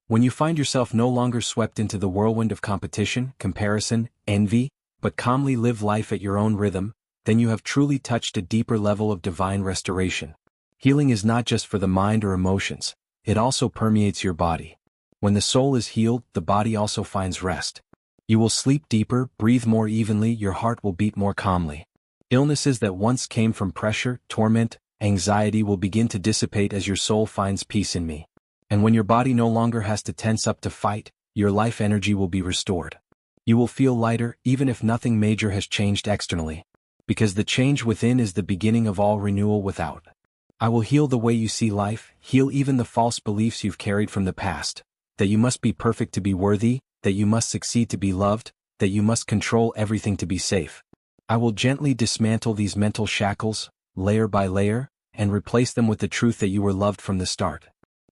S1: When you find yourself no longer swept into the whirlwind of competition, comparison, envy, but calmly live life at your own rhythm, then you have truly touched a deeper level of divine restoration. Healing is not just for the mind or emotions. It also permeates your body. When the soul is healed, the body also finds rest. You will sleep deeper, breathe more evenly, your heart will beat more calmly. Illnesses that once came from pressure, torment, anxiety will begin to dissipate as your soul finds peace in me. And when your body no longer has to tense up to fight, your life energy will be restored. You will feel lighter, even if nothing major has changed externally. Because the change within is the beginning of all renewal without. I will heal the way you see life, heal even the false beliefs you've carried from the past, that you must be perfect to be worthy, that you must succeed to be loved, that you must control everything to be safe. I will gently dismantle these mental shackles, layer by layer, and replace them with the truth that you were loved from the start.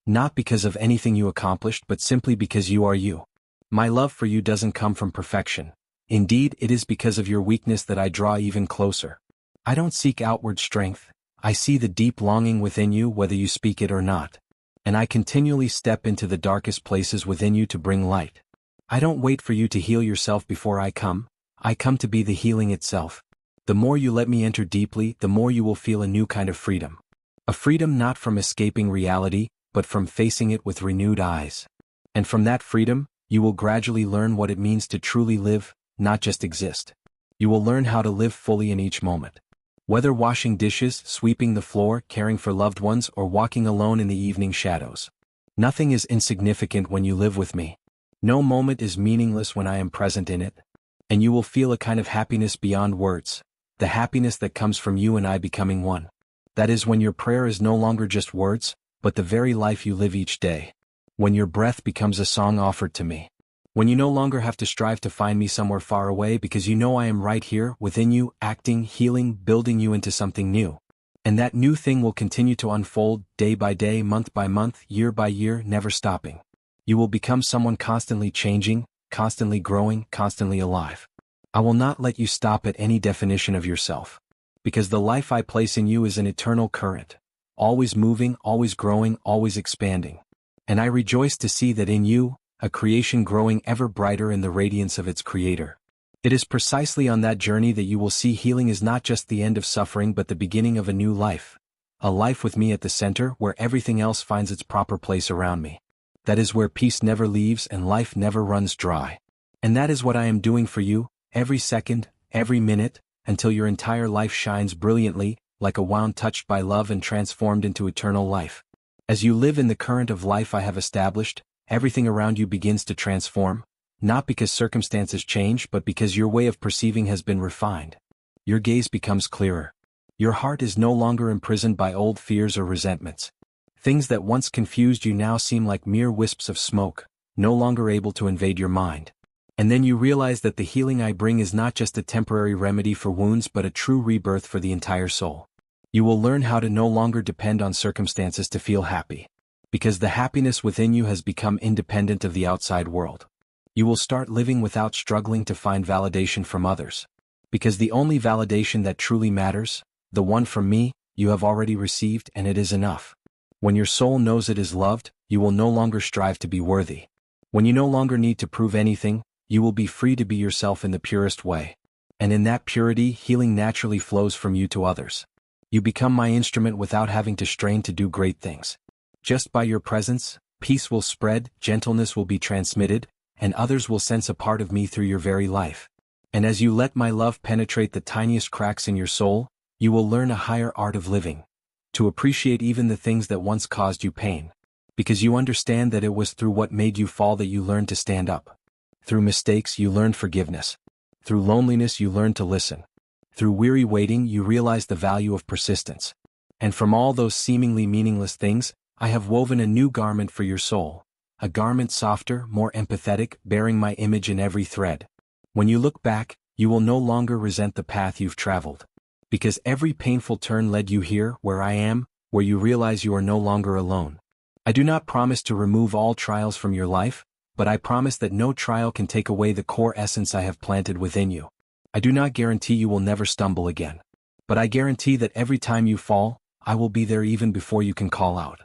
S1: Not because of anything you accomplished but simply because you are you. My love for you doesn't come from perfection. Indeed, it is because of your weakness that I draw even closer. I don't seek outward strength. I see the deep longing within you whether you speak it or not. And I continually step into the darkest places within you to bring light. I don't wait for you to heal yourself before I come to be the healing itself. The more you let me enter deeply, the more you will feel a new kind of freedom. A freedom not from escaping reality, but from facing it with renewed eyes. And from that freedom, you will gradually learn what it means to truly live, not just exist. You will learn how to live fully in each moment. Whether washing dishes, sweeping the floor, caring for loved ones, or walking alone in the evening shadows. Nothing is insignificant when you live with me. No moment is meaningless when I am present in it. And you will feel a kind of happiness beyond words, the happiness that comes from you and I becoming one. That is when your prayer is no longer just words, but the very life you live each day. When your breath becomes a song offered to me. When you no longer have to strive to find me somewhere far away because you know I am right here, within you, acting, healing, building you into something new. And that new thing will continue to unfold, day by day, month by month, year by year, never stopping. You will become someone constantly changing, constantly growing, constantly alive. I will not let you stop at any definition of yourself. Because the life I place in you is an eternal current. Always moving, always growing, always expanding. And I rejoice to see that in you, a creation growing ever brighter in the radiance of its creator. It is precisely on that journey that you will see healing is not just the end of suffering but the beginning of a new life. A life with me at the center where everything else finds its proper place around me. That is where peace never leaves and life never runs dry. And that is what I am doing for you, every second, every minute, until your entire life shines brilliantly, like a wand touched by love and transformed into eternal life. As you live in the current of life I have established, everything around you begins to transform, not because circumstances change but because your way of perceiving has been refined. Your gaze becomes clearer. Your heart is no longer imprisoned by old fears or resentments. Things that once confused you now seem like mere wisps of smoke, no longer able to invade your mind. And then you realize that the healing I bring is not just a temporary remedy for wounds but a true rebirth for the entire soul. You will learn how to no longer depend on circumstances to feel happy. Because the happiness within you has become independent of the outside world. You will start living without struggling to find validation from others. Because the only validation that truly matters, the one from me, you have already received and it is enough. When your soul knows it is loved, you will no longer strive to be worthy. When you no longer need to prove anything, you will be free to be yourself in the purest way. And in that purity, healing naturally flows from you to others. You become my instrument without having to strain to do great things. Just by your presence, peace will spread, gentleness will be transmitted, and others will sense a part of me through your very life. And as you let my love penetrate the tiniest cracks in your soul, you will learn a higher art of living. To appreciate even the things that once caused you pain. Because you understand that it was through what made you fall that you learned to stand up. Through mistakes you learned forgiveness. Through loneliness you learned to listen. Through weary waiting you realized the value of persistence. And from all those seemingly meaningless things, I have woven a new garment for your soul, a garment softer, more empathetic, bearing my image in every thread. When you look back, you will no longer resent the path you've traveled. Because every painful turn led you here, where I am, where you realize you are no longer alone. I do not promise to remove all trials from your life, but I promise that no trial can take away the core essence I have planted within you. I do not guarantee you will never stumble again. But I guarantee that every time you fall, I will be there even before you can call out.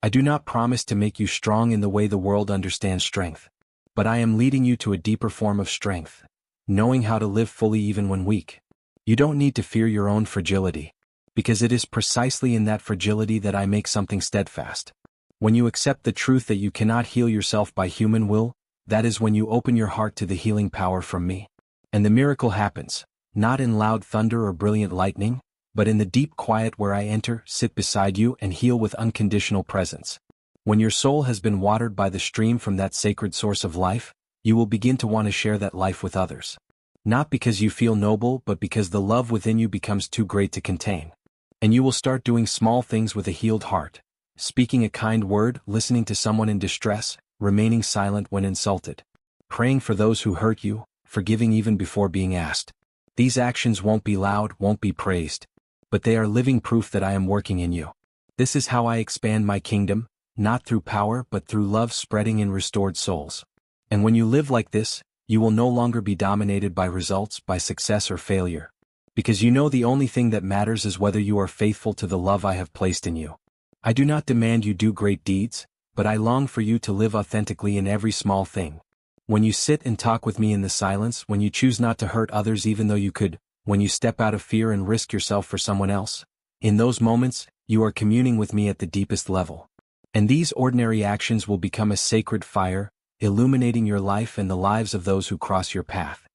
S1: I do not promise to make you strong in the way the world understands strength. But I am leading you to a deeper form of strength, knowing how to live fully even when weak. You don't need to fear your own fragility, because it is precisely in that fragility that I make something steadfast. When you accept the truth that you cannot heal yourself by human will, that is when you open your heart to the healing power from me. And the miracle happens, not in loud thunder or brilliant lightning, but in the deep quiet where I enter, sit beside you and heal with unconditional presence. When your soul has been watered by the stream from that sacred source of life, you will begin to want to share that life with others. Not because you feel noble but because the love within you becomes too great to contain. And you will start doing small things with a healed heart, speaking a kind word, listening to someone in distress, remaining silent when insulted, praying for those who hurt you, forgiving even before being asked. These actions won't be loud, won't be praised. But they are living proof that I am working in you. This is how I expand my kingdom, not through power but through love spreading in restored souls. And when you live like this, you will no longer be dominated by results, by success or failure. Because you know the only thing that matters is whether you are faithful to the love I have placed in you. I do not demand you do great deeds, but I long for you to live authentically in every small thing. When you sit and talk with me in the silence, when you choose not to hurt others even though you could, when you step out of fear and risk yourself for someone else, in those moments, you are communing with me at the deepest level. And these ordinary actions will become a sacred fire, illuminating your life and the lives of those who cross your path.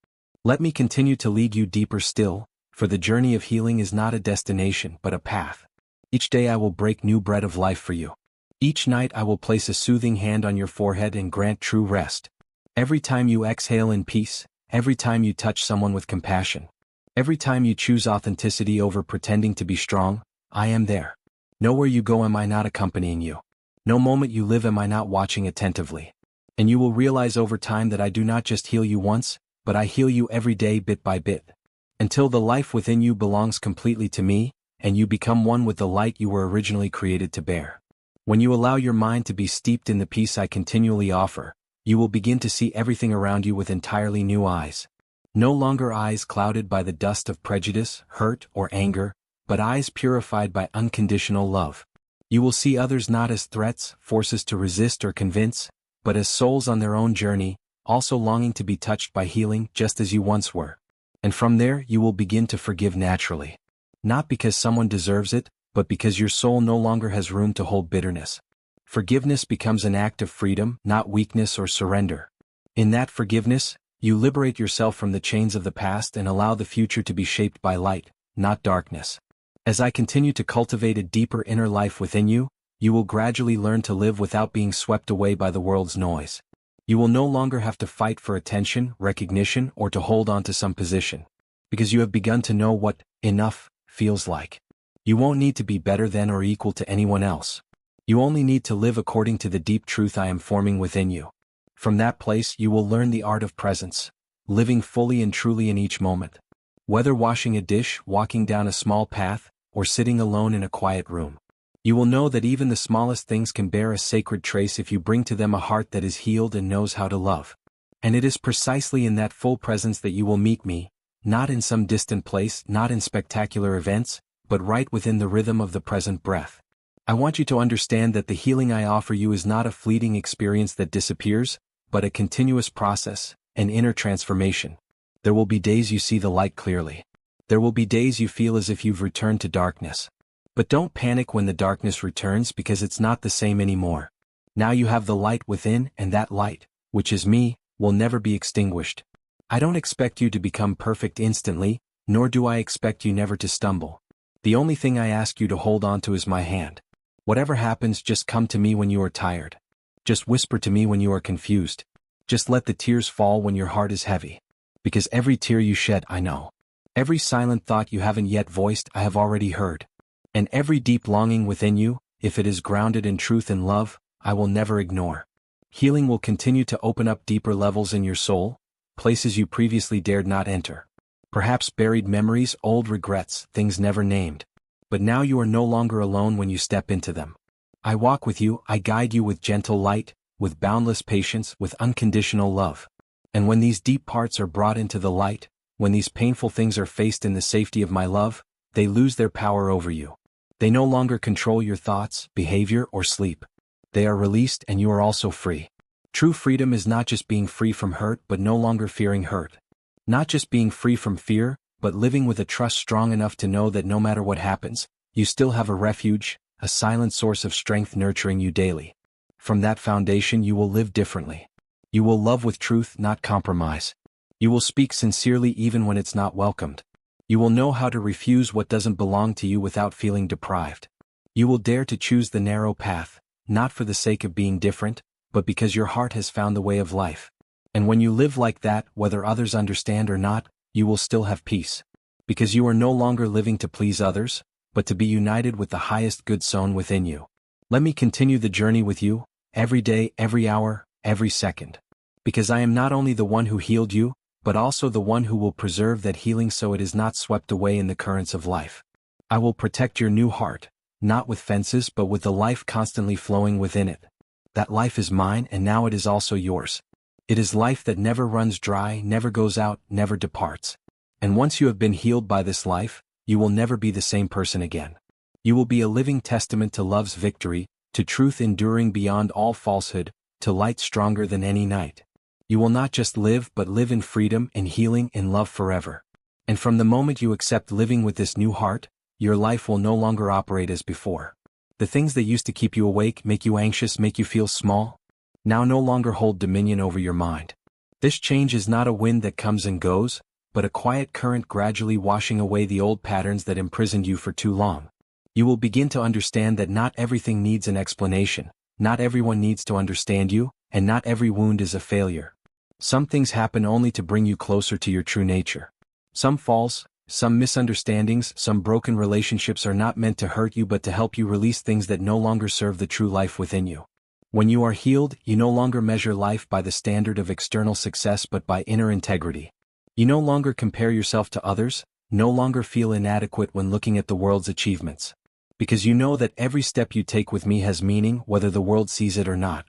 S1: Let me continue to lead you deeper still, for the journey of healing is not a destination but a path. Each day I will break new bread of life for you. Each night I will place a soothing hand on your forehead and grant true rest. Every time you exhale in peace, every time you touch someone with compassion, every time you choose authenticity over pretending to be strong, I am there. Nowhere you go am I not accompanying you. No moment you live am I not watching attentively. And you will realize over time that I do not just heal you once, but I heal you every day bit by bit. Until the life within you belongs completely to me, and you become one with the light you were originally created to bear. When you allow your mind to be steeped in the peace I continually offer, you will begin to see everything around you with entirely new eyes. No longer eyes clouded by the dust of prejudice, hurt, or anger, but eyes purified by unconditional love. You will see others not as threats, forces to resist or convince, but as souls on their own journey, also longing to be touched by healing just as you once were. And from there you will begin to forgive naturally. Not because someone deserves it, but because your soul no longer has room to hold bitterness. Forgiveness becomes an act of freedom, not weakness or surrender. In that forgiveness, you liberate yourself from the chains of the past and allow the future to be shaped by light, not darkness. As I continue to cultivate a deeper inner life within you, you will gradually learn to live without being swept away by the world's noise. You will no longer have to fight for attention, recognition, or to hold on to some position. Because you have begun to know what enough feels like. You won't need to be better than or equal to anyone else. You only need to live according to the deep truth I am forming within you. From that place you will learn the art of presence, living fully and truly in each moment. Whether washing a dish, walking down a small path, or sitting alone in a quiet room. You will know that even the smallest things can bear a sacred trace if you bring to them a heart that is healed and knows how to love. And it is precisely in that full presence that you will meet me, not in some distant place, not in spectacular events, but right within the rhythm of the present breath. I want you to understand that the healing I offer you is not a fleeting experience that disappears, but a continuous process, an inner transformation. There will be days you see the light clearly. There will be days you feel as if you've returned to darkness. But don't panic when the darkness returns because it's not the same anymore. Now you have the light within, and that light, which is me, will never be extinguished. I don't expect you to become perfect instantly, nor do I expect you never to stumble. The only thing I ask you to hold on to is my hand. Whatever happens, just come to me when you are tired. Just whisper to me when you are confused. Just let the tears fall when your heart is heavy. Because every tear you shed, I know. Every silent thought you haven't yet voiced, I have already heard. And every deep longing within you, if it is grounded in truth and love, I will never ignore. Healing will continue to open up deeper levels in your soul, places you previously dared not enter. Perhaps buried memories, old regrets, things never named. But now you are no longer alone when you step into them. I walk with you, I guide you with gentle light, with boundless patience, with unconditional love. And when these deep parts are brought into the light, when these painful things are faced in the safety of my love, they lose their power over you. They no longer control your thoughts, behavior, or sleep. They are released and you are also free. True freedom is not just being free from hurt but no longer fearing hurt. Not just being free from fear, but living with a trust strong enough to know that no matter what happens, you still have a refuge, a silent source of strength nurturing you daily. From that foundation you will live differently. You will love with truth, not compromise. You will speak sincerely even when it's not welcomed. You will know how to refuse what doesn't belong to you without feeling deprived. You will dare to choose the narrow path, not for the sake of being different, but because your heart has found the way of life. And when you live like that, whether others understand or not, you will still have peace. Because you are no longer living to please others, but to be united with the highest good sown within you. Let me continue the journey with you, every day, every hour, every second. Because I am not only the one who healed you, but also the one who will preserve that healing so it is not swept away in the currents of life. I will protect your new heart, not with fences but with the life constantly flowing within it. That life is mine and now it is also yours. It is life that never runs dry, never goes out, never departs. And once you have been healed by this life, you will never be the same person again. You will be a living testament to love's victory, to truth enduring beyond all falsehood, to light stronger than any night. You will not just live but live in freedom and healing and love forever. And from the moment you accept living with this new heart, your life will no longer operate as before. The things that used to keep you awake, make you anxious, make you feel small, now no longer hold dominion over your mind. This change is not a wind that comes and goes, but a quiet current gradually washing away the old patterns that imprisoned you for too long. You will begin to understand that not everything needs an explanation, not everyone needs to understand you, and not every wound is a failure. Some things happen only to bring you closer to your true nature. Some falls, some misunderstandings, some broken relationships are not meant to hurt you but to help you release things that no longer serve the true life within you. When you are healed, you no longer measure life by the standard of external success but by inner integrity. You no longer compare yourself to others, no longer feel inadequate when looking at the world's achievements. Because you know that every step you take with me has meaning whether the world sees it or not.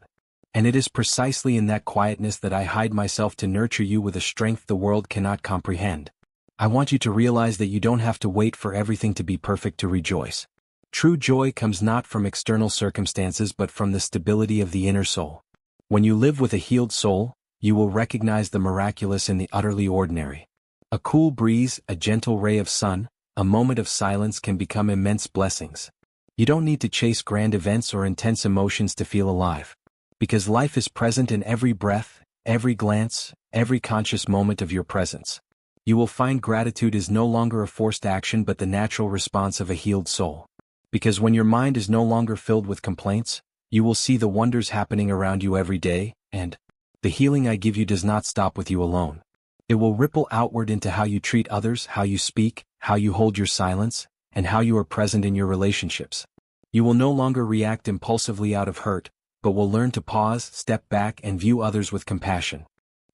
S1: And it is precisely in that quietness that I hide myself to nurture you with a strength the world cannot comprehend. I want you to realize that you don't have to wait for everything to be perfect to rejoice. True joy comes not from external circumstances but from the stability of the inner soul. When you live with a healed soul, you will recognize the miraculous in the utterly ordinary. A cool breeze, a gentle ray of sun, a moment of silence can become immense blessings. You don't need to chase grand events or intense emotions to feel alive. Because life is present in every breath, every glance, every conscious moment of your presence. You will find gratitude is no longer a forced action but the natural response of a healed soul. Because when your mind is no longer filled with complaints, you will see the wonders happening around you every day, and the healing I give you does not stop with you alone. It will ripple outward into how you treat others, how you speak, how you hold your silence, and how you are present in your relationships. You will no longer react impulsively out of hurt, but will learn to pause, step back, and view others with compassion.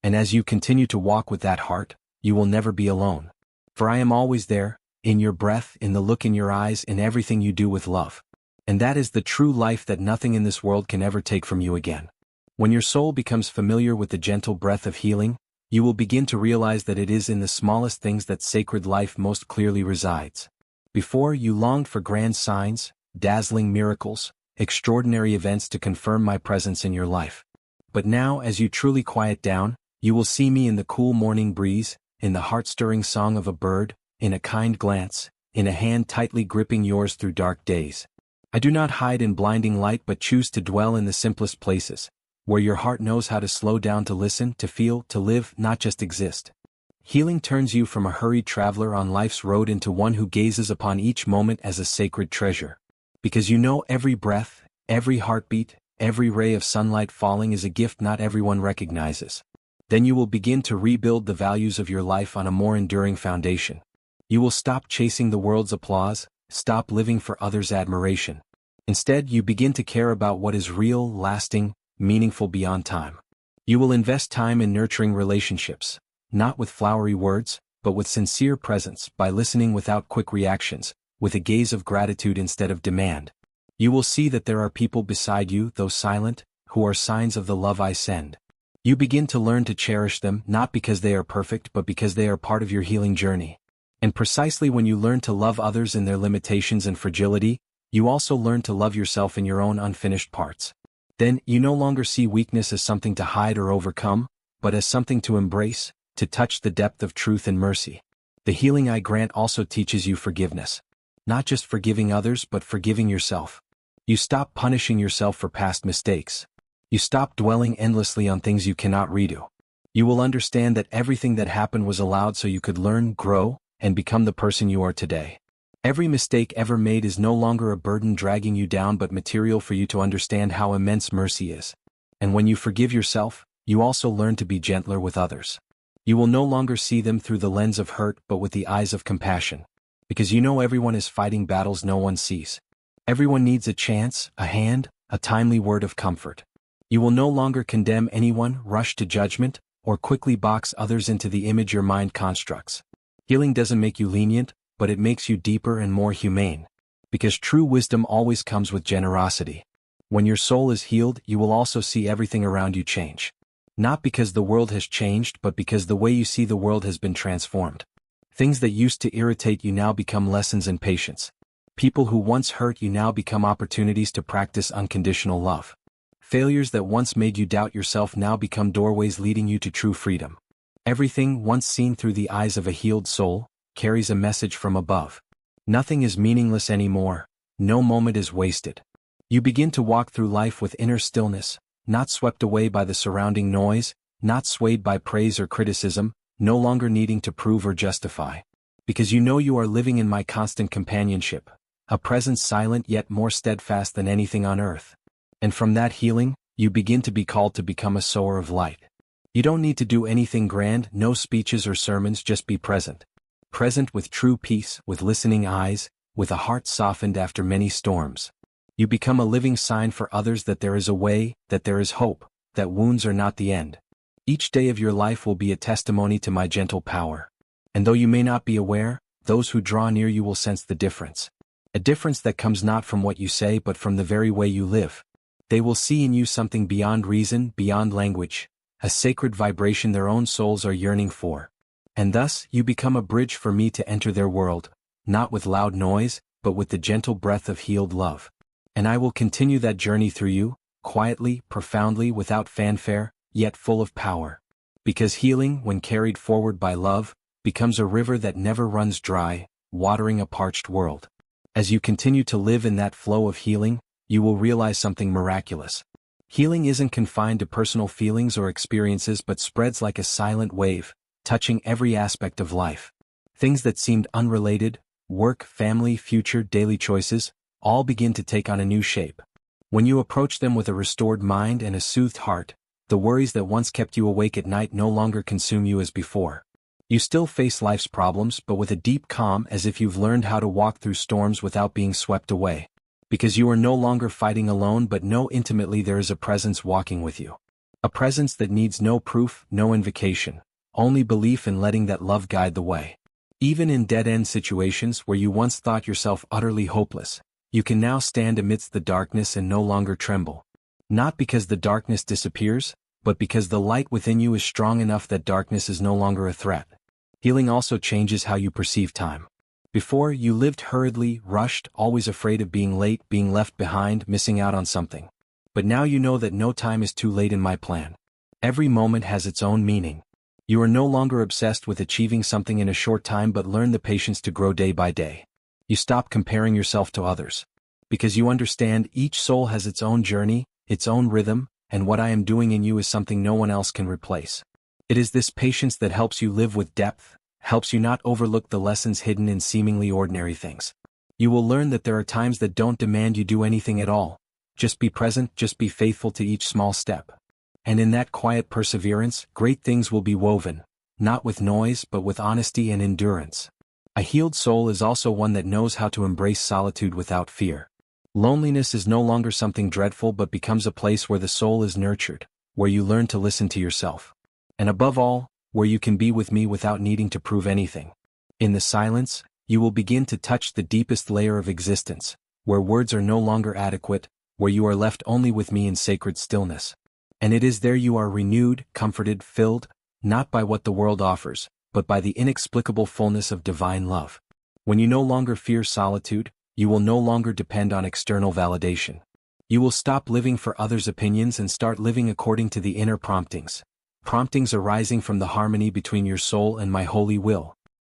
S1: And as you continue to walk with that heart, you will never be alone. For I am always there, in your breath, in the look in your eyes, in everything you do with love. And that is the true life that nothing in this world can ever take from you again. When your soul becomes familiar with the gentle breath of healing, you will begin to realize that it is in the smallest things that sacred life most clearly resides. Before, you longed for grand signs, dazzling miracles, extraordinary events to confirm my presence in your life. But now, as you truly quiet down, you will see me in the cool morning breeze, in the heart-stirring song of a bird, in a kind glance, in a hand tightly gripping yours through dark days. I do not hide in blinding light but choose to dwell in the simplest places, where your heart knows how to slow down to listen, to feel, to live, not just exist. Healing turns you from a hurried traveler on life's road into one who gazes upon each moment as a sacred treasure. Because you know every breath, every heartbeat, every ray of sunlight falling is a gift not everyone recognizes. Then you will begin to rebuild the values of your life on a more enduring foundation. You will stop chasing the world's applause, stop living for others' admiration. Instead, you begin to care about what is real, lasting, meaningful beyond time. You will invest time in nurturing relationships, not with flowery words, but with sincere presence, by listening without quick reactions, with a gaze of gratitude instead of demand. You will see that there are people beside you, though silent, who are signs of the love I send. You begin to learn to cherish them, not because they are perfect but because they are part of your healing journey. And precisely when you learn to love others in their limitations and fragility, you also learn to love yourself in your own unfinished parts. Then, you no longer see weakness as something to hide or overcome, but as something to embrace, to touch the depth of truth and mercy. The healing I grant also teaches you forgiveness. Not just forgiving others but forgiving yourself. You stop punishing yourself for past mistakes. You stop dwelling endlessly on things you cannot redo. You will understand that everything that happened was allowed so you could learn, grow, and become the person you are today. Every mistake ever made is no longer a burden dragging you down but material for you to understand how immense mercy is. And when you forgive yourself, you also learn to be gentler with others. You will no longer see them through the lens of hurt but with the eyes of compassion. Because you know everyone is fighting battles no one sees. Everyone needs a chance, a hand, a timely word of comfort. You will no longer condemn anyone, rush to judgment, or quickly box others into the image your mind constructs. Healing doesn't make you lenient, but it makes you deeper and more humane. Because true wisdom always comes with generosity. When your soul is healed, you will also see everything around you change. Not because the world has changed, but because the way you see the world has been transformed. Things that used to irritate you now become lessons in patience. People who once hurt you now become opportunities to practice unconditional love. Failures that once made you doubt yourself now become doorways leading you to true freedom. Everything once seen through the eyes of a healed soul carries a message from above. Nothing is meaningless anymore. No moment is wasted. You begin to walk through life with inner stillness, not swept away by the surrounding noise, not swayed by praise or criticism, no longer needing to prove or justify. Because you know you are living in my constant companionship, a presence silent yet more steadfast than anything on earth. And from that healing, you begin to be called to become a sower of light. You don't need to do anything grand, no speeches or sermons, just be present. Present with true peace, with listening eyes, with a heart softened after many storms. You become a living sign for others that there is a way, that there is hope, that wounds are not the end. Each day of your life will be a testimony to my gentle power. And though you may not be aware, those who draw near you will sense the difference. A difference that comes not from what you say but from the very way you live. They will see in you something beyond reason, beyond language, a sacred vibration their own souls are yearning for. And thus, you become a bridge for me to enter their world, not with loud noise, but with the gentle breath of healed love. And I will continue that journey through you, quietly, profoundly, without fanfare, yet full of power. Because healing, when carried forward by love, becomes a river that never runs dry, watering a parched world. As you continue to live in that flow of healing, you will realize something miraculous. Healing isn't confined to personal feelings or experiences but spreads like a silent wave, touching every aspect of life. Things that seemed unrelated, work, family, future, daily choices, all begin to take on a new shape. When you approach them with a restored mind and a soothed heart, the worries that once kept you awake at night no longer consume you as before. You still face life's problems, but with a deep calm, as if you've learned how to walk through storms without being swept away. Because you are no longer fighting alone but know intimately there is a presence walking with you. A presence that needs no proof, no invocation, only belief in letting that love guide the way. Even in dead-end situations where you once thought yourself utterly hopeless, you can now stand amidst the darkness and no longer tremble. Not because the darkness disappears, but because the light within you is strong enough that darkness is no longer a threat. Healing also changes how you perceive time. Before, you lived hurriedly, rushed, always afraid of being late, being left behind, missing out on something. But now you know that no time is too late in my plan. Every moment has its own meaning. You are no longer obsessed with achieving something in a short time but learn the patience to grow day by day. You stop comparing yourself to others. Because you understand each soul has its own journey, its own rhythm, and what I am doing in you is something no one else can replace. It is this patience that helps you live with depth, helps you not overlook the lessons hidden in seemingly ordinary things. You will learn that there are times that don't demand you do anything at all. Just be present, just be faithful to each small step. And in that quiet perseverance, great things will be woven, not with noise but with honesty and endurance. A healed soul is also one that knows how to embrace solitude without fear. Loneliness is no longer something dreadful but becomes a place where the soul is nurtured, where you learn to listen to yourself. And above all, where you can be with me without needing to prove anything. In the silence, you will begin to touch the deepest layer of existence, where words are no longer adequate, where you are left only with me in sacred stillness. And it is there you are renewed, comforted, filled, not by what the world offers, but by the inexplicable fullness of divine love. When you no longer fear solitude, you will no longer depend on external validation. You will stop living for others' opinions and start living according to the inner promptings arising from the harmony between your soul and my holy will.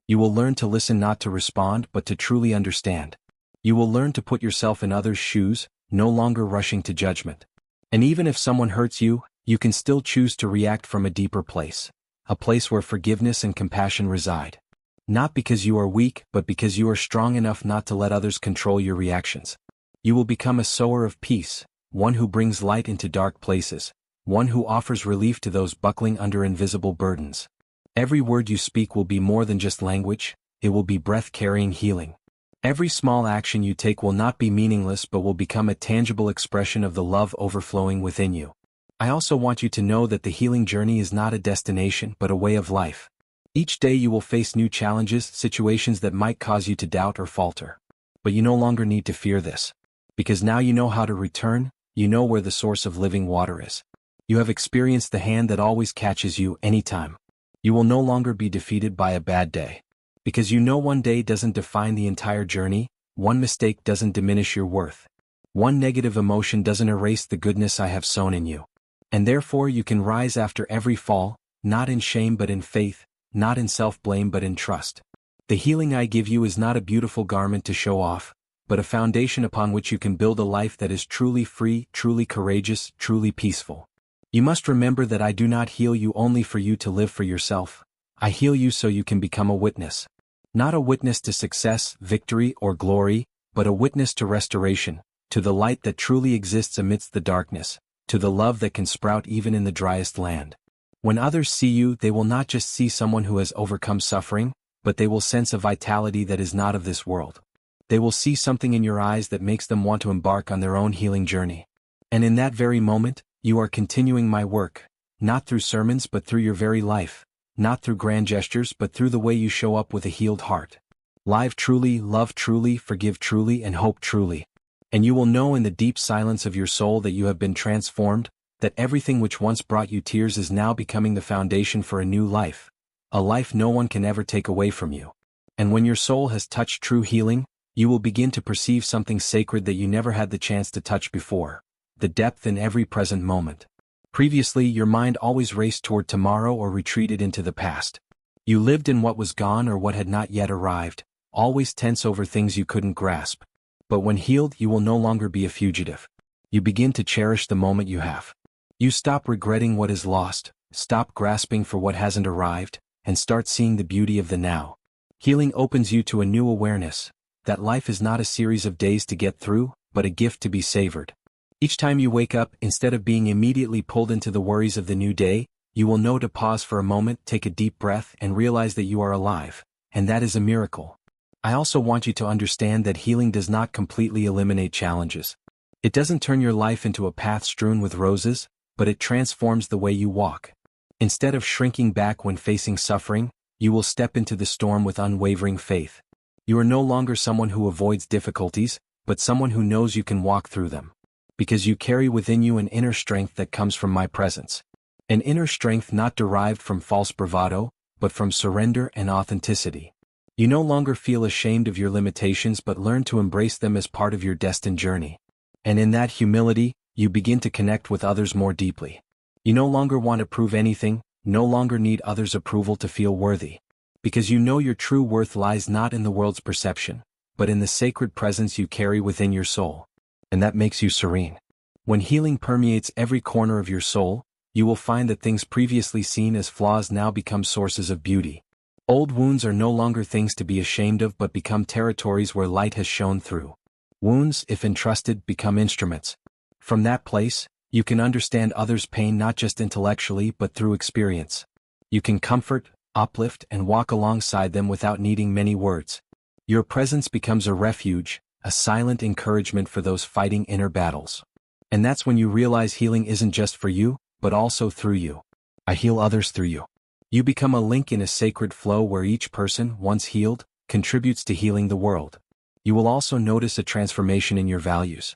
S1: You will learn to listen, not to respond but to truly understand. You will learn to put yourself in others' shoes, no longer rushing to judgment. And even if someone hurts you, you can still choose to react from a deeper place, a place where forgiveness and compassion reside. Not because you are weak, but because you are strong enough not to let others control your reactions. You will become a sower of peace, one who brings light into dark places, one who offers relief to those buckling under invisible burdens. Every word you speak will be more than just language, it will be breath-carrying healing. Every small action you take will not be meaningless but will become a tangible expression of the love overflowing within you. I also want you to know that the healing journey is not a destination but a way of life. Each day you will face new challenges, situations that might cause you to doubt or falter. But you no longer need to fear this. Because now you know how to return, you know where the source of living water is. You have experienced the hand that always catches you anytime. You will no longer be defeated by a bad day. Because you know one day doesn't define the entire journey, one mistake doesn't diminish your worth. One negative emotion doesn't erase the goodness I have sown in you. And therefore you can rise after every fall, not in shame but in faith, not in self-blame but in trust. The healing I give you is not a beautiful garment to show off, but a foundation upon which you can build a life that is truly free, truly courageous, truly peaceful. You must remember that I do not heal you only for you to live for yourself. I heal you so you can become a witness. Not a witness to success, victory, or glory, but a witness to restoration, to the light that truly exists amidst the darkness, to the love that can sprout even in the driest land. When others see you, they will not just see someone who has overcome suffering, but they will sense a vitality that is not of this world. They will see something in your eyes that makes them want to embark on their own healing journey. And in that very moment, you are continuing my work, not through sermons but through your very life, not through grand gestures but through the way you show up with a healed heart. Live truly, love truly, forgive truly, and hope truly. And you will know in the deep silence of your soul that you have been transformed, that everything which once brought you tears is now becoming the foundation for a new life, a life no one can ever take away from you. And when your soul has touched true healing, you will begin to perceive something sacred that you never had the chance to touch before, the depth in every present moment. Previously, your mind always raced toward tomorrow or retreated into the past. You lived in what was gone or what had not yet arrived, always tense over things you couldn't grasp. But when healed, you will no longer be a fugitive. You begin to cherish the moment you have. You stop regretting what is lost, stop grasping for what hasn't arrived, and start seeing the beauty of the now. Healing opens you to a new awareness, that life is not a series of days to get through, but a gift to be savored. Each time you wake up, instead of being immediately pulled into the worries of the new day, you will know to pause for a moment, take a deep breath, and realize that you are alive, and that is a miracle. I also want you to understand that healing does not completely eliminate challenges. It doesn't turn your life into a path strewn with roses, but it transforms the way you walk. Instead of shrinking back when facing suffering, you will step into the storm with unwavering faith. You are no longer someone who avoids difficulties, but someone who knows you can walk through them. Because you carry within you an inner strength that comes from my presence. An inner strength not derived from false bravado, but from surrender and authenticity. You no longer feel ashamed of your limitations but learn to embrace them as part of your destined journey. And in that humility, you begin to connect with others more deeply. You no longer want to prove anything, no longer need others' approval to feel worthy. Because you know your true worth lies not in the world's perception, but in the sacred presence you carry within your soul. And that makes you serene. When healing permeates every corner of your soul, you will find that things previously seen as flaws now become sources of beauty. Old wounds are no longer things to be ashamed of but become territories where light has shone through. Wounds, if entrusted, become instruments. From that place, you can understand others' pain not just intellectually but through experience. You can comfort, uplift, and walk alongside them without needing many words. Your presence becomes a refuge, a silent encouragement for those fighting inner battles. And that's when you realize healing isn't just for you, but also through you. I heal others through you. You become a link in a sacred flow where each person, once healed, contributes to healing the world. You will also notice a transformation in your values.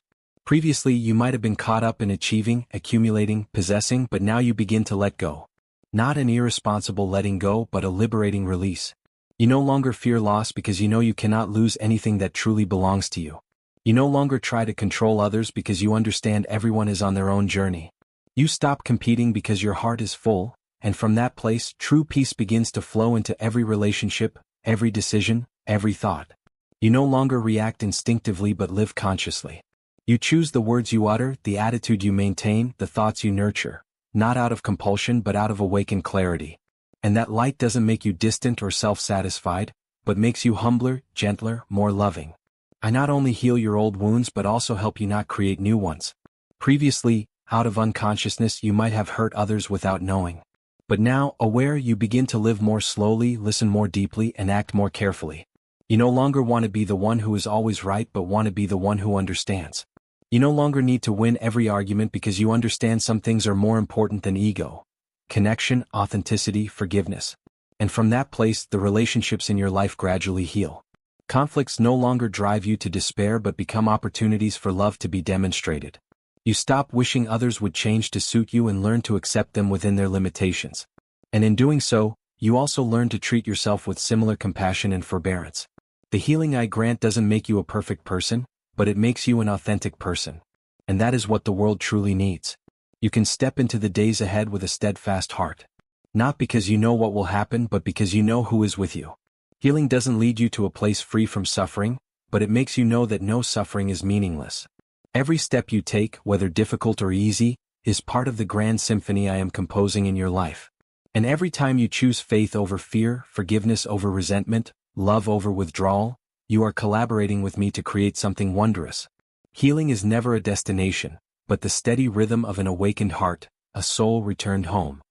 S1: Previously, you might have been caught up in achieving, accumulating, possessing, but now you begin to let go. Not an irresponsible letting go, but a liberating release. You no longer fear loss because you know you cannot lose anything that truly belongs to you. You no longer try to control others because you understand everyone is on their own journey. You stop competing because your heart is full, and from that place, true peace begins to flow into every relationship, every decision, every thought. You no longer react instinctively but live consciously. You choose the words you utter, the attitude you maintain, the thoughts you nurture, not out of compulsion but out of awakened clarity. And that light doesn't make you distant or self-satisfied, but makes you humbler, gentler, more loving. I not only heal your old wounds but also help you not create new ones. Previously, out of unconsciousness you might have hurt others without knowing. But now, aware, you begin to live more slowly, listen more deeply, and act more carefully. You no longer want to be the one who is always right but want to be the one who understands. You no longer need to win every argument because you understand some things are more important than ego. Connection, authenticity, forgiveness. And from that place, the relationships in your life gradually heal. Conflicts no longer drive you to despair but become opportunities for love to be demonstrated. You stop wishing others would change to suit you and learn to accept them within their limitations. And in doing so, you also learn to treat yourself with similar compassion and forbearance. The healing I grant doesn't make you a perfect person, but it makes you an authentic person. And that is what the world truly needs. You can step into the days ahead with a steadfast heart. Not because you know what will happen but because you know who is with you. Healing doesn't lead you to a place free from suffering, but it makes you know that no suffering is meaningless. Every step you take, whether difficult or easy, is part of the grand symphony I am composing in your life. And every time you choose faith over fear, forgiveness over resentment, love over withdrawal, you are collaborating with me to create something wondrous. Healing is never a destination, but the steady rhythm of an awakened heart, a soul returned home.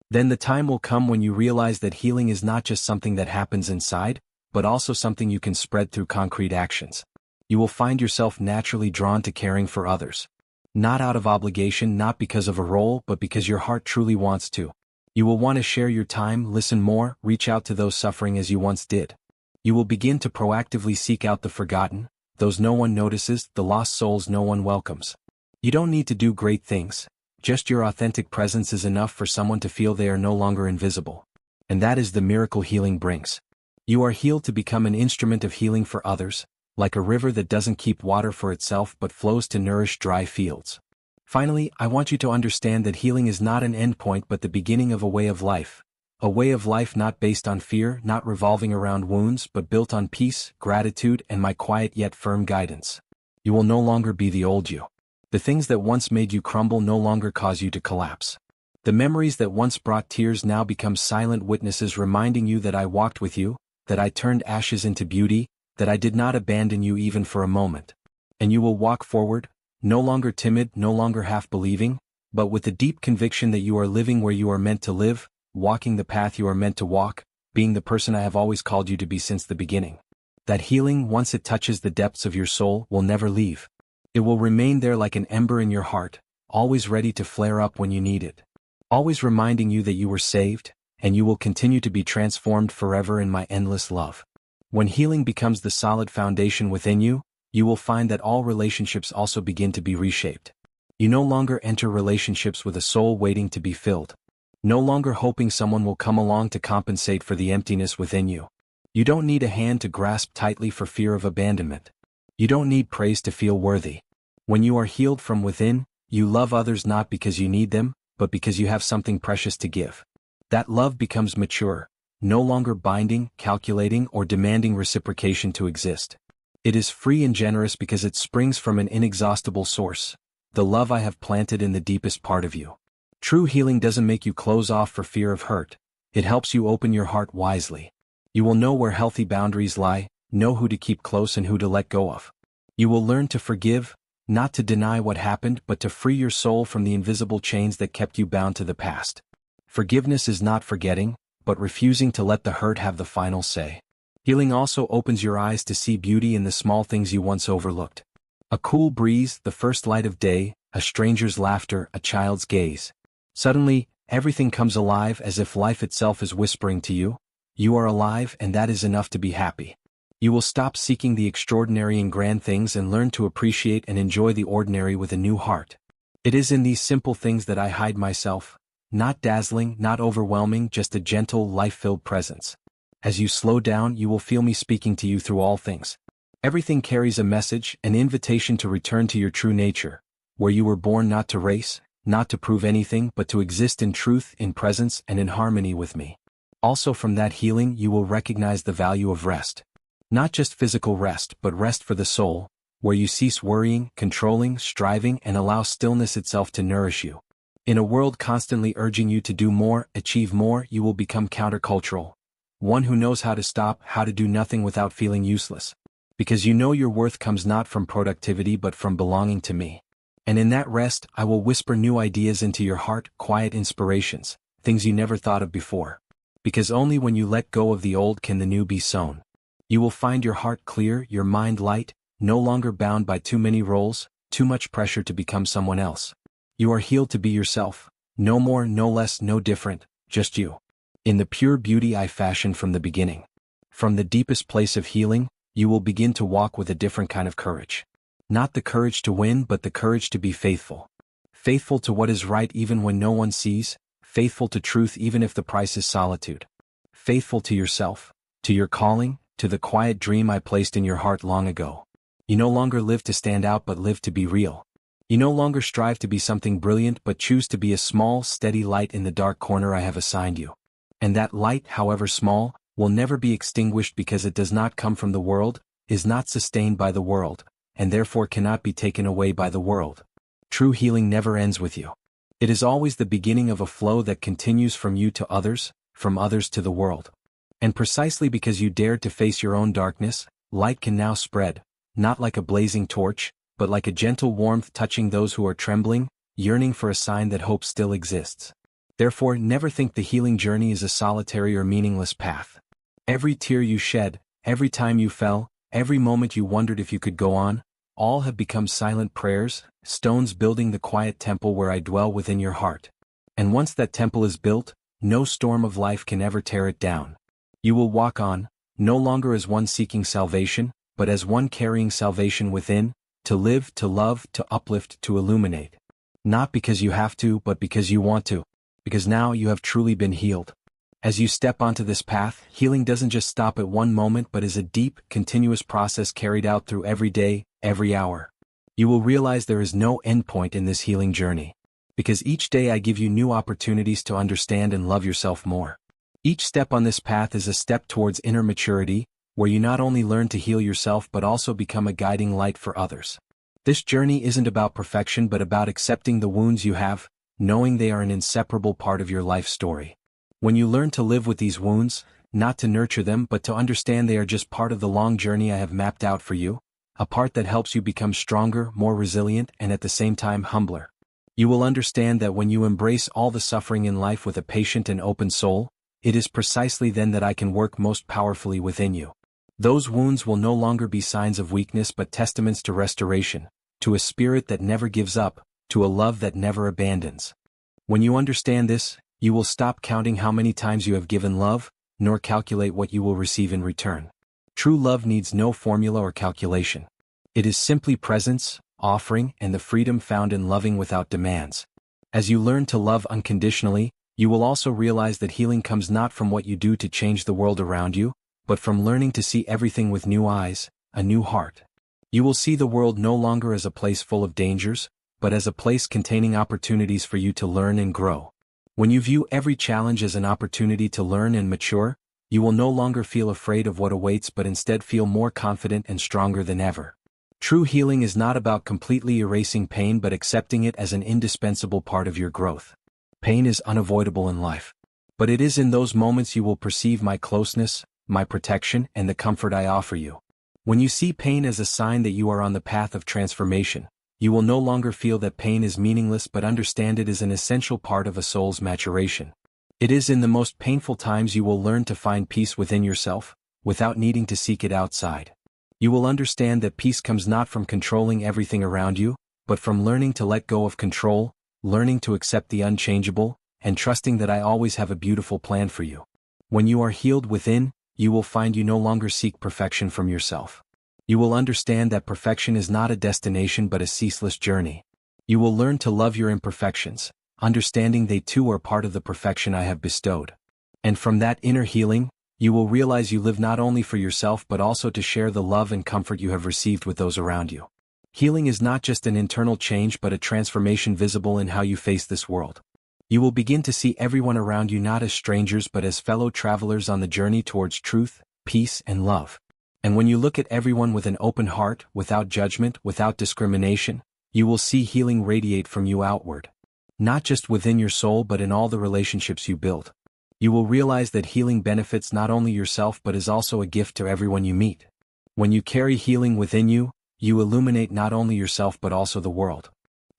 S1: Then the time will come when you realize that healing is not just something that happens inside, but also something you can spread through concrete actions. You will find yourself naturally drawn to caring for others. Not out of obligation, not because of a role, but because your heart truly wants to. You will want to share your time, listen more, reach out to those suffering as you once did. You will begin to proactively seek out the forgotten, those no one notices, the lost souls no one welcomes. You don't need to do great things. Just your authentic presence is enough for someone to feel they are no longer invisible. And that is the miracle healing brings. You are healed to become an instrument of healing for others, like a river that doesn't keep water for itself but flows to nourish dry fields. Finally, I want you to understand that healing is not an endpoint but the beginning of a way of life. A way of life not based on fear, not revolving around wounds, but built on peace, gratitude, and my quiet yet firm guidance. You will no longer be the old you. The things that once made you crumble no longer cause you to collapse. The memories that once brought tears now become silent witnesses reminding you that I walked with you, that I turned ashes into beauty, that I did not abandon you even for a moment. And you will walk forward, no longer timid, no longer half-believing, but with the deep conviction that you are living where you are meant to live, walking the path you are meant to walk, being the person I have always called you to be since the beginning. That healing, once it touches the depths of your soul, will never leave. It will remain there like an ember in your heart, always ready to flare up when you need it. Always reminding you that you were saved, and you will continue to be transformed forever in my endless love. When healing becomes the solid foundation within you, you will find that all relationships also begin to be reshaped. You no longer enter relationships with a soul waiting to be filled. No longer hoping someone will come along to compensate for the emptiness within you. You don't need a hand to grasp tightly for fear of abandonment. You don't need praise to feel worthy. When you are healed from within, you love others not because you need them, but because you have something precious to give. That love becomes mature, no longer binding, calculating, or demanding reciprocation to exist. It is free and generous because it springs from an inexhaustible source, the love I have planted in the deepest part of you. True healing doesn't make you close off for fear of hurt. It helps you open your heart wisely. You will know where healthy boundaries lie, know who to keep close and who to let go of. You will learn to forgive, not to deny what happened but to free your soul from the invisible chains that kept you bound to the past. Forgiveness is not forgetting, but refusing to let the hurt have the final say. Healing also opens your eyes to see beauty in the small things you once overlooked. A cool breeze, the first light of day, a stranger's laughter, a child's gaze. Suddenly, everything comes alive as if life itself is whispering to you, you are alive and that is enough to be happy. You will stop seeking the extraordinary and grand things and learn to appreciate and enjoy the ordinary with a new heart. It is in these simple things that I hide myself, not dazzling, not overwhelming, just a gentle, life-filled presence. As you slow down, you will feel me speaking to you through all things. Everything carries a message, an invitation to return to your true nature, where you were born not to race, not to prove anything but to exist in truth, in presence, and in harmony with me. Also from that healing you will recognize the value of rest. Not just physical rest but rest for the soul, where you cease worrying, controlling, striving and allow stillness itself to nourish you. In a world constantly urging you to do more, achieve more, you will become countercultural. One who knows how to stop, how to do nothing without feeling useless. Because you know your worth comes not from productivity but from belonging to me. And in that rest, I will whisper new ideas into your heart, quiet inspirations, things you never thought of before. Because only when you let go of the old can the new be sown. You will find your heart clear, your mind light, no longer bound by too many roles, too much pressure to become someone else. You are healed to be yourself, no more, no less, no different, just you. In the pure beauty I fashioned from the beginning. From the deepest place of healing, you will begin to walk with a different kind of courage. Not the courage to win, but the courage to be faithful. Faithful to what is right even when no one sees, faithful to truth even if the price is solitude. Faithful to yourself, to your calling, to the quiet dream I placed in your heart long ago. You no longer live to stand out but live to be real. You no longer strive to be something brilliant but choose to be a small, steady light in the dark corner I have assigned you. And that light, however small, will never be extinguished because it does not come from the world, is not sustained by the world, and therefore cannot be taken away by the world. True healing never ends with you. It is always the beginning of a flow that continues from you to others, from others to the world. And precisely because you dared to face your own darkness, light can now spread, not like a blazing torch, but like a gentle warmth touching those who are trembling, yearning for a sign that hope still exists. Therefore, never think the healing journey is a solitary or meaningless path. Every tear you shed, every time you fell, every moment you wondered if you could go on, all have become silent prayers, stones building the quiet temple where I dwell within your heart. And once that temple is built, no storm of life can ever tear it down. You will walk on, no longer as one seeking salvation, but as one carrying salvation within, to live, to love, to uplift, to illuminate. Not because you have to, but because you want to. Because now you have truly been healed. As you step onto this path, healing doesn't just stop at one moment but is a deep, continuous process carried out through every day, every hour. You will realize there is no endpoint in this healing journey. Because each day I give you new opportunities to understand and love yourself more. Each step on this path is a step towards inner maturity, where you not only learn to heal yourself but also become a guiding light for others. This journey isn't about perfection but about accepting the wounds you have, knowing they are an inseparable part of your life story. When you learn to live with these wounds, not to nurture them but to understand they are just part of the long journey I have mapped out for you, a part that helps you become stronger, more resilient, and at the same time humbler. You will understand that when you embrace all the suffering in life with a patient and open soul, it is precisely then that I can work most powerfully within you. Those wounds will no longer be signs of weakness but testaments to restoration, to a spirit that never gives up, to a love that never abandons. When you understand this, you will stop counting how many times you have given love, nor calculate what you will receive in return. True love needs no formula or calculation. It is simply presence, offering, and the freedom found in loving without demands. As you learn to love unconditionally, you will also realize that healing comes not from what you do to change the world around you, but from learning to see everything with new eyes, a new heart. You will see the world no longer as a place full of dangers, but as a place containing opportunities for you to learn and grow. When you view every challenge as an opportunity to learn and mature, you will no longer feel afraid of what awaits but instead feel more confident and stronger than ever. True healing is not about completely erasing pain but accepting it as an indispensable part of your growth. Pain is unavoidable in life. But it is in those moments you will perceive my closeness, my protection, and the comfort I offer you. When you see pain as a sign that you are on the path of transformation, you will no longer feel that pain is meaningless but understand it is an essential part of a soul's maturation. It is in the most painful times you will learn to find peace within yourself, without needing to seek it outside. You will understand that peace comes not from controlling everything around you, but from learning to let go of control, learning to accept the unchangeable, and trusting that I always have a beautiful plan for you. When you are healed within, you will find you no longer seek perfection from yourself. You will understand that perfection is not a destination but a ceaseless journey. You will learn to love your imperfections, understanding they too are part of the perfection I have bestowed. And from that inner healing, you will realize you live not only for yourself but also to share the love and comfort you have received with those around you. Healing is not just an internal change but a transformation visible in how you face this world. You will begin to see everyone around you not as strangers but as fellow travelers on the journey towards truth, peace, and love. And when you look at everyone with an open heart, without judgment, without discrimination, you will see healing radiate from you outward. Not just within your soul but in all the relationships you build. You will realize that healing benefits not only yourself but is also a gift to everyone you meet. When you carry healing within you, you illuminate not only yourself but also the world.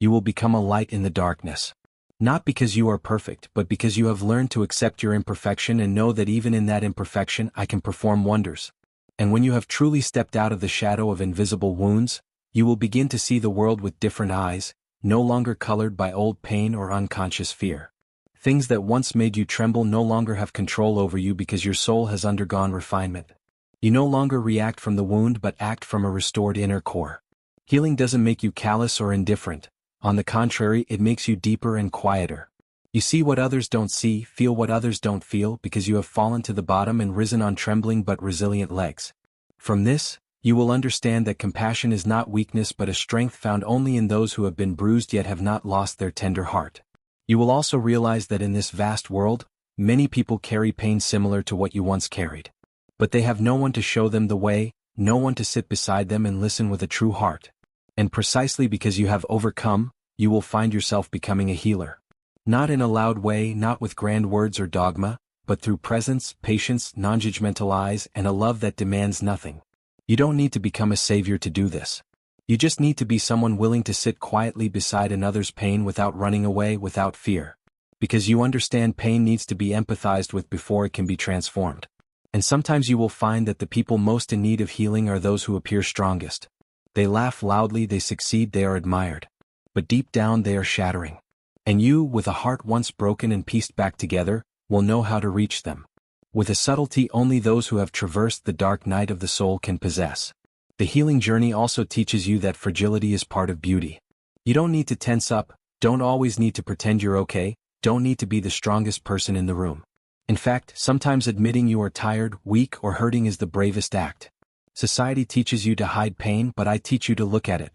S1: You will become a light in the darkness. Not because you are perfect but because you have learned to accept your imperfection and know that even in that imperfection I can perform wonders. And when you have truly stepped out of the shadow of invisible wounds, you will begin to see the world with different eyes, no longer colored by old pain or unconscious fear. Things that once made you tremble no longer have control over you because your soul has undergone refinement. You no longer react from the wound but act from a restored inner core. Healing doesn't make you callous or indifferent. On the contrary, it makes you deeper and quieter. You see what others don't see, feel what others don't feel, because you have fallen to the bottom and risen on trembling but resilient legs. From this, you will understand that compassion is not weakness but a strength found only in those who have been bruised yet have not lost their tender heart. You will also realize that in this vast world, many people carry pain similar to what you once carried. But they have no one to show them the way, no one to sit beside them and listen with a true heart. And precisely because you have overcome, you will find yourself becoming a healer. Not in a loud way, not with grand words or dogma, but through presence, patience, non-judgmental eyes, and a love that demands nothing. You don't need to become a savior to do this. You just need to be someone willing to sit quietly beside another's pain without running away, without fear. Because you understand pain needs to be empathized with before it can be transformed. And sometimes you will find that the people most in need of healing are those who appear strongest. They laugh loudly, they succeed, they are admired. But deep down they are shattering. And you, with a heart once broken and pieced back together, will know how to reach them. With a subtlety only those who have traversed the dark night of the soul can possess. The healing journey also teaches you that fragility is part of beauty. You don't need to tense up, don't always need to pretend you're okay, don't need to be the strongest person in the room. In fact, sometimes admitting you are tired, weak, or hurting is the bravest act. Society teaches you to hide pain, but I teach you to look at it.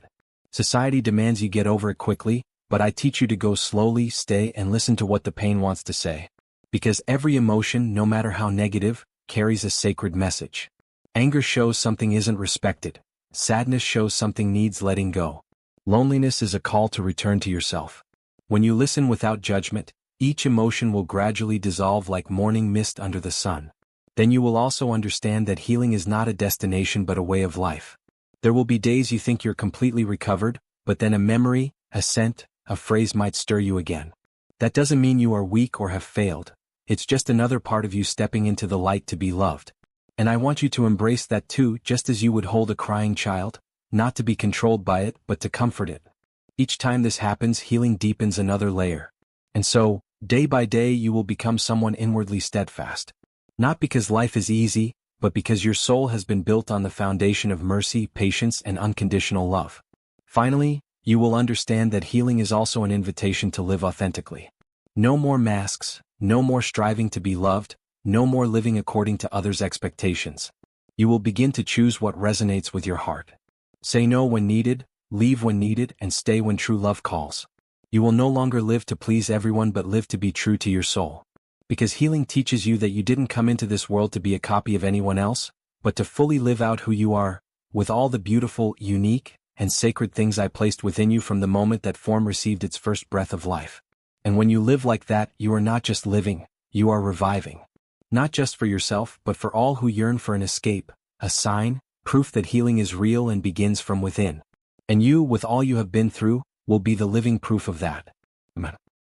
S1: Society demands you get over it quickly, but I teach you to go slowly, stay, and listen to what the pain wants to say. Because every emotion, no matter how negative, carries a sacred message. Anger shows something isn't respected. Sadness shows something needs letting go. Loneliness is a call to return to yourself. When you listen without judgment, each emotion will gradually dissolve like morning mist under the sun. Then you will also understand that healing is not a destination but a way of life. There will be days you think you're completely recovered, but then a memory, a scent, a phrase might stir you again. That doesn't mean you are weak or have failed. It's just another part of you stepping into the light to be loved. And I want you to embrace that too, just as you would hold a crying child, not to be controlled by it, but to comfort it. Each time this happens, healing deepens another layer. And so, day by day you will become someone inwardly steadfast. Not because life is easy, but because your soul has been built on the foundation of mercy, patience, and unconditional love. Finally, you will understand that healing is also an invitation to live authentically. No more masks, no more striving to be loved, no more living according to others' expectations. You will begin to choose what resonates with your heart. Say no when needed, leave when needed, and stay when true love calls. You will no longer live to please everyone but live to be true to your soul. Because healing teaches you that you didn't come into this world to be a copy of anyone else, but to fully live out who you are, with all the beautiful, unique, and sacred things I placed within you from the moment that form received its first breath of life. And when you live like that, you are not just living, you are reviving. Not just for yourself, but for all who yearn for an escape, a sign, proof that healing is real and begins from within. And you, with all you have been through, will be the living proof of that.